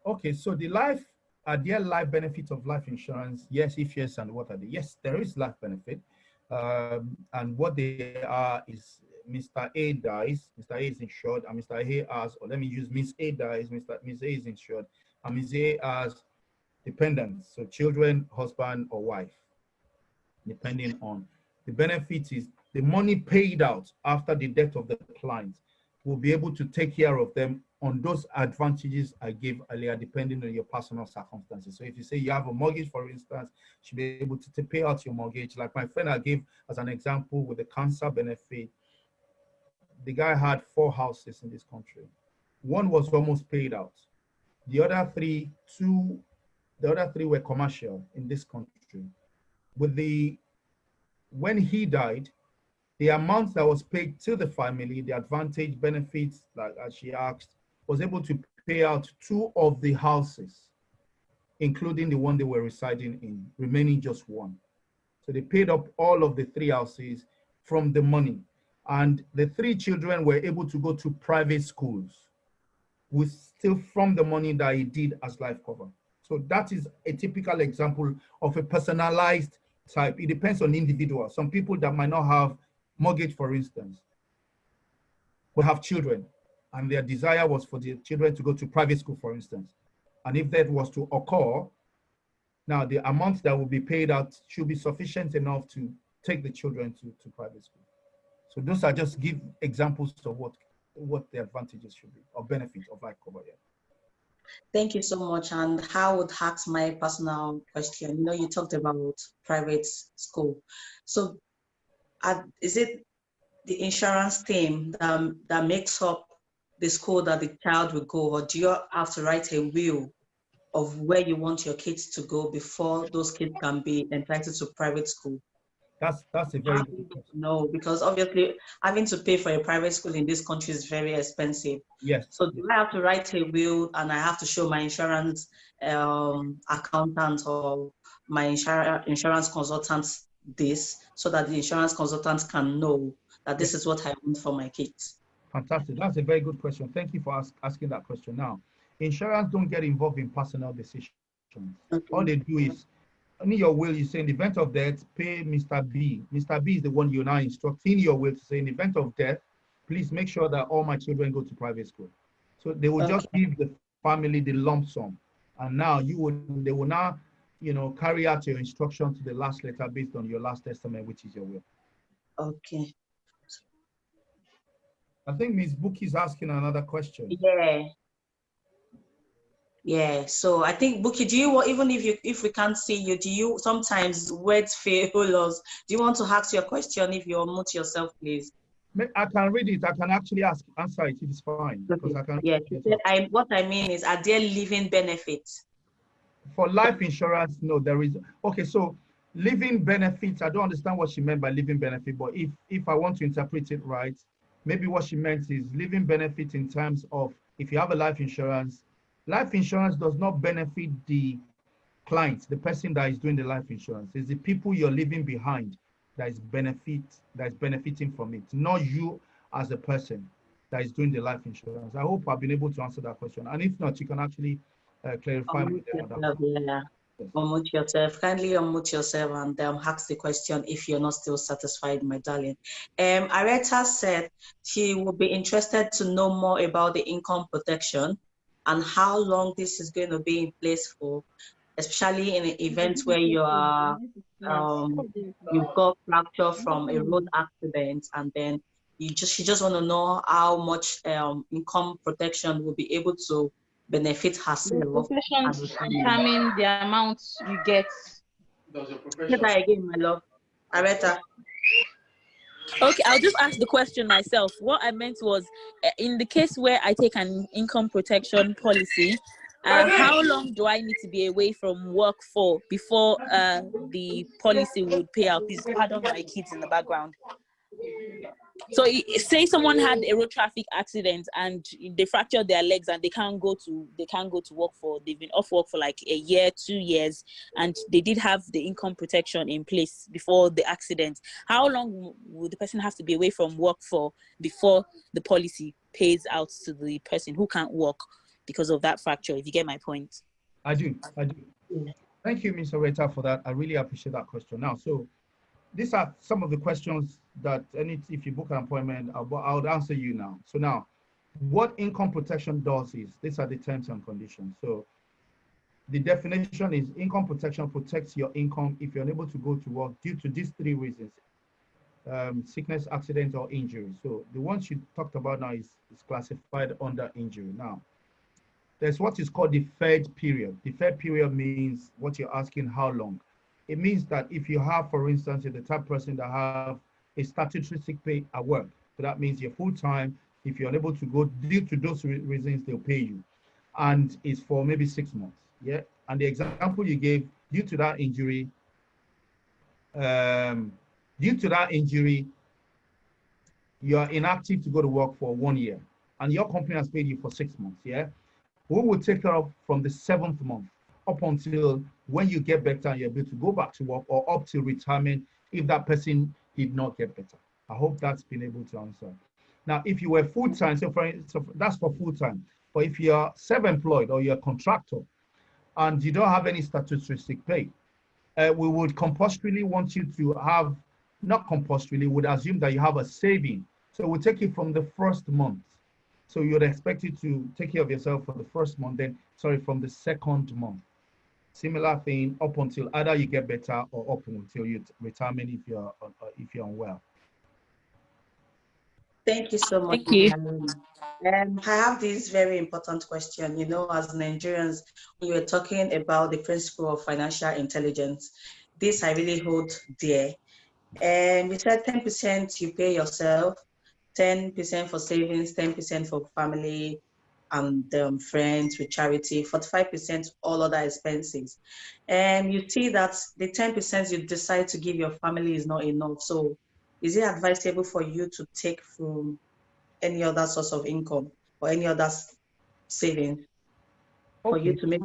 Okay, so are there life benefits of life insurance? Yes, if yes, and what are they? Yes, there is life benefit. And what they are is Mr. A dies, Mr. A is insured, and Mr. A has, or let me use Miss A dies, Miss A is insured, and Miss A has dependents, so children, husband, or wife, depending on. The benefit is the money paid out after the death of the client will be able to take care of them on those advantages I gave earlier, depending on your personal circumstances. So if you say you have a mortgage, for instance, you should be able to pay out your mortgage. Like my friend I gave as an example with the cancer benefit, the guy had 4 houses in this country. 1 was almost paid out. The other 3 were commercial in this country. When he died, the amount that was paid to the family, the advantage benefits, like as she asked, was able to pay out 2 of the houses, including the one they were residing in, remaining just 1. So they paid up all of the 3 houses from the money. And the 3 children were able to go to private schools with still from the money that he did as life cover. So that is a typical example of a personalized type. It depends on individuals. Some people that might not have mortgage, for instance, will have children, and their desire was for the children to go to private school, for instance. And if that was to occur, now the amount that will be paid out should be sufficient enough to take the children to private school. So those are just give examples of what the advantages should be, or benefits of life cover. Yeah. Thank you so much. And how would ask my personal question? You know, you talked about private school. So is it the insurance team that makes up the school that the child will go, or do you have to write a will of where you want your kids to go before those kids can be entitled to private school? That's a very good question. No, because obviously having to pay for a private school in this country is very expensive. Yes. So do I have to write a will and I have to show my insurance accountant or my insurance consultant this, so that the insurance consultant can know that this is what I want for my kids? Fantastic. That's a very good question. Thank you for asking that question. Now, insurance don't get involved in personal decisions. Okay. All they do is, in your will, you say in the event of death, pay Mr. B. Mr. B is the one you now instruct in your will to say, in the event of death, please make sure that all my children go to private school. So they will just give the family the lump sum. And now they will now, carry out your instruction to the last letter based on your last testament, which is your will. Okay. I think Ms. Buki is asking another question. Yeah. Yeah, so I think, Buki, do you, even if we can't see you, do you sometimes words fail us? Do you want to ask your question if you unmute yourself, please? I can read it. I can actually answer it if it's fine, because Okay. I can. Yeah, she said, what I mean is, are there living benefits? For life insurance, no, there is. Okay, so living benefits, I don't understand what she meant by living benefit, but if I want to interpret it right, maybe what she meant is living benefit in terms of if you have a life insurance does not benefit the client, the person that is doing the life insurance. It's the people you're leaving behind that is benefiting from it, not you as a person that is doing the life insurance. I hope I've been able to answer that question. And if not, you can actually clarify me Unmute there. yourself, yeah. Yes. Unmute yourself. Kindly unmute yourself and ask the question if you're not still satisfied, my darling. Areta said she would be interested to know more about the income protection and how long this is going to be in place for, especially in an event where you are you've got fracture from a road accident, and then she just want to know how much income protection will be able to benefit The herself. professions determine the amount you get. Say that again, my love. Areta. Okay, I'll just ask the question myself. What I meant was, in the case where I take an income protection policy, how long do I need to be away from work for before the policy would pay out? Please pardon my kids in the background. So say someone had a road traffic accident and they fractured their legs and they can't go to work for, they've been off work for like a year, 2 years, and they did have the income protection in place before the accident. How long would the person have to be away from work for before the policy pays out to the person who can't work because of that fracture, if you get my point? I do. Thank you, Ms. Areta, for that. I really appreciate that question. Now, so these are some of the questions that if you book an appointment, I would answer you now. So now, what income protection does is, these are the terms and conditions. So the definition is income protection protects your income if you're unable to go to work due to these 3 reasons: sickness, accident, or injury. So the ones you talked about now is classified under injury. Now, there's what is called deferred period. Deferred period means what you're asking, how long. It means that if you have, for instance, you're the type of person that have a statutory sick pay at work, so that means you're full-time. If you're unable to go due to those reasons, they'll pay you. And it's for maybe 6 months, yeah? And the example you gave, due to that injury, you're inactive to go to work for 1 year, and your company has paid you for 6 months, yeah? We will take care of from the 7th month up until when you get better and you're able to go back to work, or up to retirement if that person did not get better. I hope that's been able to answer. Now, if you were full-time, so that's for full-time. But if you're self-employed or you're a contractor and you don't have any statutory sick pay, we would compulsorily want you to have, not compulsorily, would assume that you have a saving. So we'll take it from the first month. So you'd expect you to take care of yourself for the first month, from the second month. Similar thing up until either you get better or up until you retirement if you're unwell. Thank you so much. Thank you. I have this very important question. You know, as Nigerians, when you were talking about the principle of financial intelligence, this I really hold dear. And we said 10% you pay yourself, 10% for savings, 10% for family and friends with charity, 45% all other expenses. And you see that the 10% you decide to give your family is not enough. So is it advisable for you to take from any other source of income or any other saving for you to make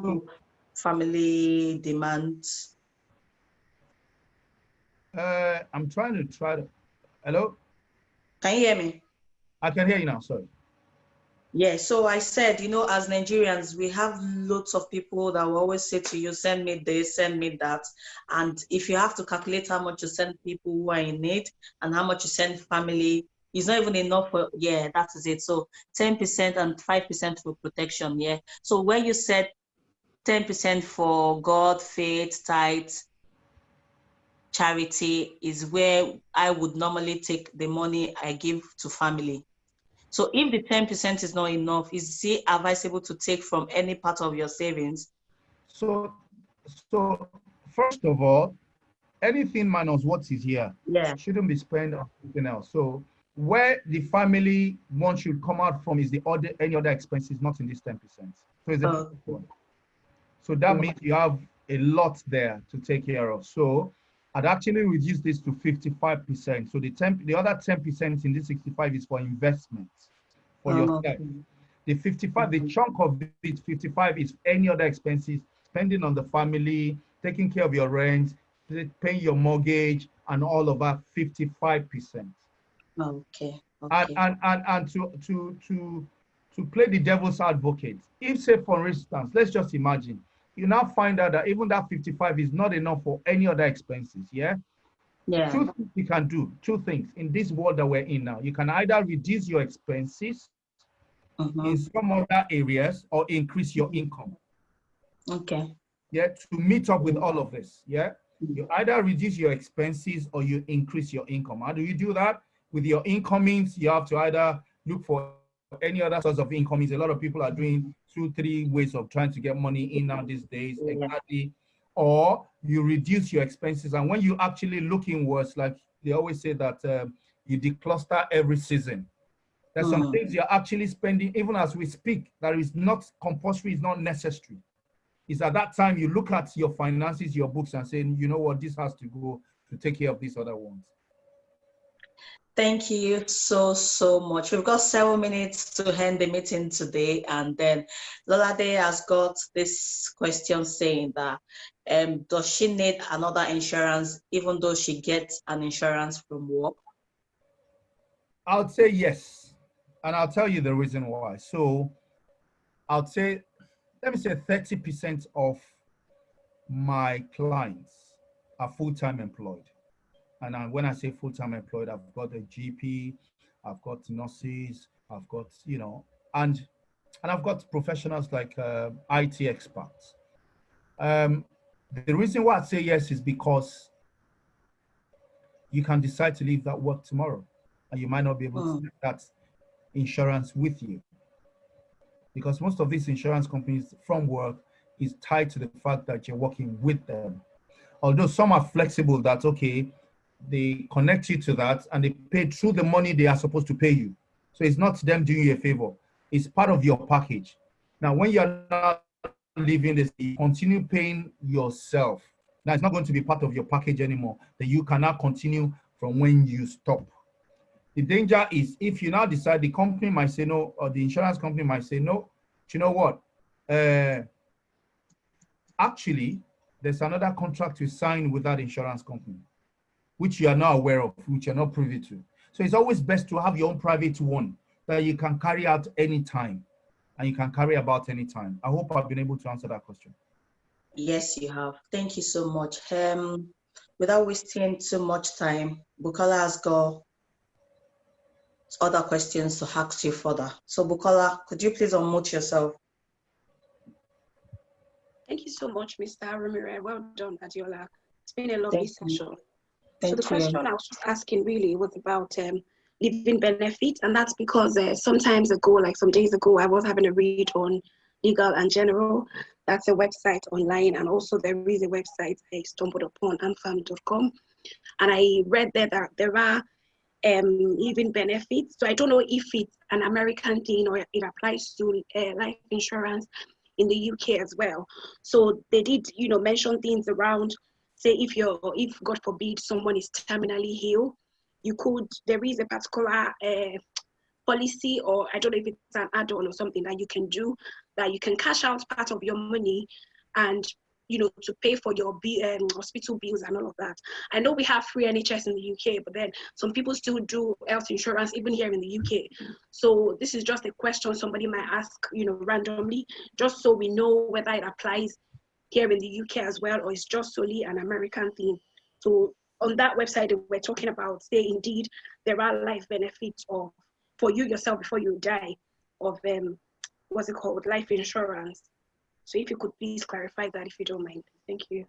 family demands? I'm trying to. Hello? Can you hear me? I can hear you now, sorry. Yeah, so I said, you know, as Nigerians, we have lots of people that will always say to you, send me this, send me that. And if you have to calculate how much you send people who are in need and how much you send family, it's not even enough for, yeah, that is it. So 10% and 5% for protection, yeah. So where you said 10% for God, faith, tithe, charity is where I would normally take the money I give to family. So if the 10% is not enough, is it advisable to take from any part of your savings? So first of all, anything minus what is here shouldn't be spent on something else. So where the family one should come out from is any other expenses, not in this 10%. So it's a so that means you have a lot there to take care of. So I'd actually reduce this to 55%. So the other 10% in this 65 is for investments for yourself. The 55, the chunk of it, 55 is any other expenses, spending on the family, taking care of your rent, paying your mortgage, and all of that, 55%. Okay. And to play the devil's advocate, if say for instance, let's just imagine, you now find out that even that 55 is not enough for any other expenses, yeah? Two things you can do, two things in this world that we're in now. You can either reduce your expenses in some other areas or increase your income. Okay. Yeah, to meet up with all of this, yeah? You either reduce your expenses or you increase your income. How do you do that? With your incomings, you have to either look for any other source of incomings. A lot of people are doing 2-3 ways of trying to get money in now these days, exactly. Or you reduce your expenses. And when you actually look inwards, like they always say that you decluster every season. There's some things you're actually spending, even as we speak, that is not compulsory, is not necessary. Is at that time you look at your finances, your books, and saying, you know what, this has to go to take care of these other ones. Thank you so much. We've got 7 minutes to end the meeting today, and then Lolade has got this question saying that does she need another insurance even though she gets an insurance from work? I would say yes, and I'll tell you the reason why. So I'd say, let me say 30% of my clients are full-time employed. And when I say full-time employed, I've got a GP, I've got nurses, I've got, and I've got professionals like IT experts. The reason why I say yes is because you can decide to leave that work tomorrow, and you might not be able to take that insurance with you. Because most of these insurance companies from work is tied to the fact that you're working with them. Although some are flexible that, okay, they connect you to that and they pay through the money they are supposed to pay you. So it's not them doing you a favor. It's part of your package. Now, when you're not leaving this, you continue paying yourself. Now, it's not going to be part of your package anymore. Then you cannot continue from when you stop. The danger is if you now decide, the company might say no, or the insurance company might say no. You know what? Actually, there's another contract you sign with that insurance company, which you are not aware of, which you're not privy to. So it's always best to have your own private one that you can carry out anytime and you can carry about anytime. I hope I've been able to answer that question. Yes, you have. Thank you so much. Without wasting too much time, Bukola has got other questions to ask you further. So Bukola, could you please unmute yourself? Thank you so much, Mr. Romire. Well done, Adiola. It's been a lovely session. So the question I was just asking really was about living benefits, and that's because sometimes ago, like some days ago, I was having a read on Legal and General. That's a website online, and also there is a website I stumbled upon, amfam.com, and I read there that there are living benefits. So I don't know if it's an American thing or it applies to life insurance in the UK as well. So they did, mention things around, say if God forbid someone is terminally ill, there is a particular policy, or I don't know if it's an add-on or something that you can do, that you can cash out part of your money and to pay for your hospital bills and all of that. I know we have free NHS in the UK, but then some people still do health insurance even here in the UK. So this is just a question somebody might ask, randomly, just so we know whether it applies here in the UK as well, or it's just solely an American thing. So on that website, we're talking about, say, indeed, there are life benefits for you yourself before you die of, what's it called, life insurance. So if you could please clarify that, if you don't mind. Thank you.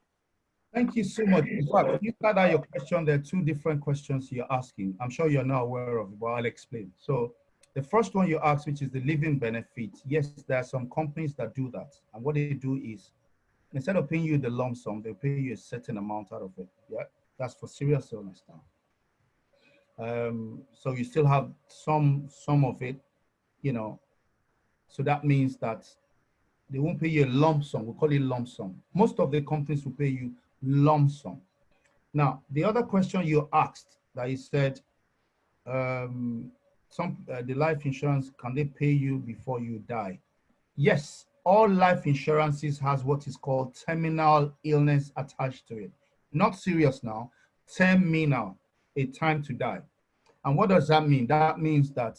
Thank you so much. In fact, if you start out your question, there are two different questions you're asking. I'm sure you're not aware of it, but I'll explain. So The first one you asked, which is the living benefit. Yes, there are some companies that do that. And what they do is, instead of paying you the lump sum, they pay you a certain amount out of it. Yeah, that's for serious illness now. So you still have some of it, you know. So that means that they won't pay you a lump sum. We call it lump sum. Most of the companies will pay you lump sum. Now, the other question you asked, that you said, the life insurance, can they pay you before you die? Yes, all life insurances has what is called terminal illness attached to it. Not serious now, terminal, a time to die. And what does that mean? That means that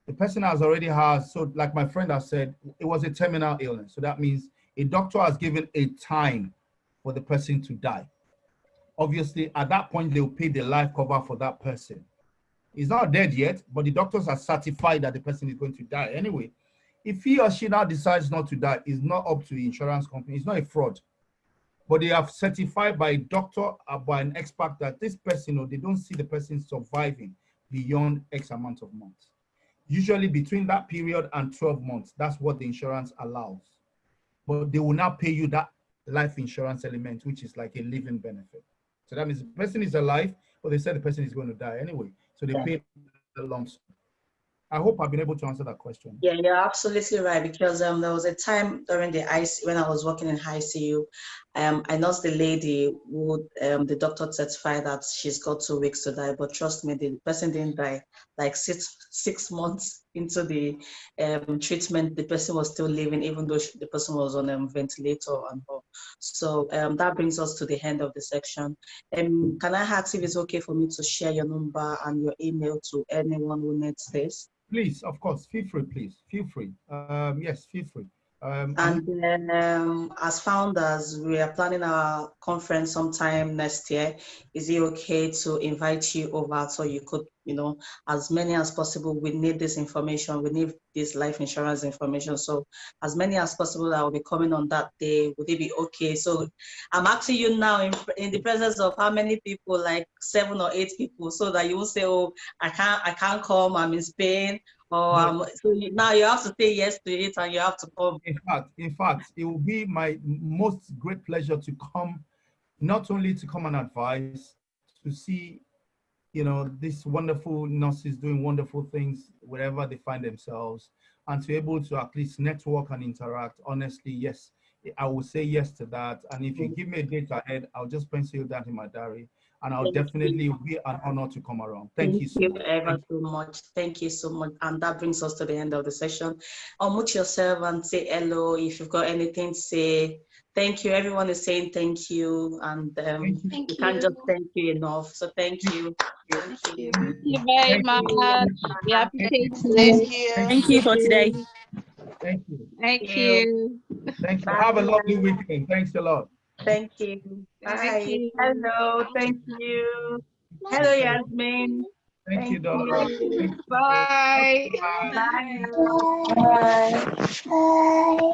the person so like my friend has said, it was a terminal illness. So that means a doctor has given a time for the person to die. Obviously, at that point, they'll pay the life cover for that person. He's not dead yet, but the doctors are certified that the person is going to die anyway. If he or she now decides not to die, it's not up to the insurance company. It's not a fraud. But they have certified by a doctor or by an expert that this person, or they don't see the person surviving beyond X amount of months. Usually between that period and 12 months, that's what the insurance allows. But they will not pay you that life insurance element, which is like a living benefit. So that means the person is alive, but they said the person is going to die anyway. So they pay the lump sum. I hope I've been able to answer that question. Yeah, you're absolutely right, because there was a time during the ICU, when I was working in ICU, I noticed the lady who the doctor certified that she's got 2 weeks to die, but trust me, the person didn't die. Like six months into the treatment, the person was still living, even though the person was on a ventilator and all. So that brings us to the end of the section. Can I ask if it's okay for me to share your number and your email to anyone who needs this? Please, of course, feel free, please. Feel free. Yes, feel free. And then as founders, we are planning our conference sometime next year. Is it okay to invite you over so you could, as many as possible, we need this information, we need this life insurance information. So as many as possible that will be coming on that day, would it be okay? So I'm asking you now in the presence of how many people, like 7 or 8 people, so that you will say, oh, I can't come, I'm in Spain. So now you have to say yes to it and you have to come. In fact, it will be my most great pleasure to come, not only to come and advise, to see, these wonderful nurses doing wonderful things wherever they find themselves, and to be able to at least network and interact. Honestly, yes, I will say yes to that. And if you give me a date ahead, I'll just pencil it down in my diary. And I'll definitely be an honor to come around. Thank you so much. Ever so much. Thank you so much. And that brings us to the end of the session. Unmute yourself and say hello. If you've got anything to say, thank you. Everyone is saying thank you. And we can't just thank you enough. So thank you. Thank you. Thank you very much. We appreciate Thank it. you. Thank you for today. Thank you. Thank you. Thank you. Have a lovely weekend. Thanks a lot. Thank you. Bye. Thank you. Hello. Thank you. Hello, Yasmin. Thank you, Donna. Bye. Bye. Bye.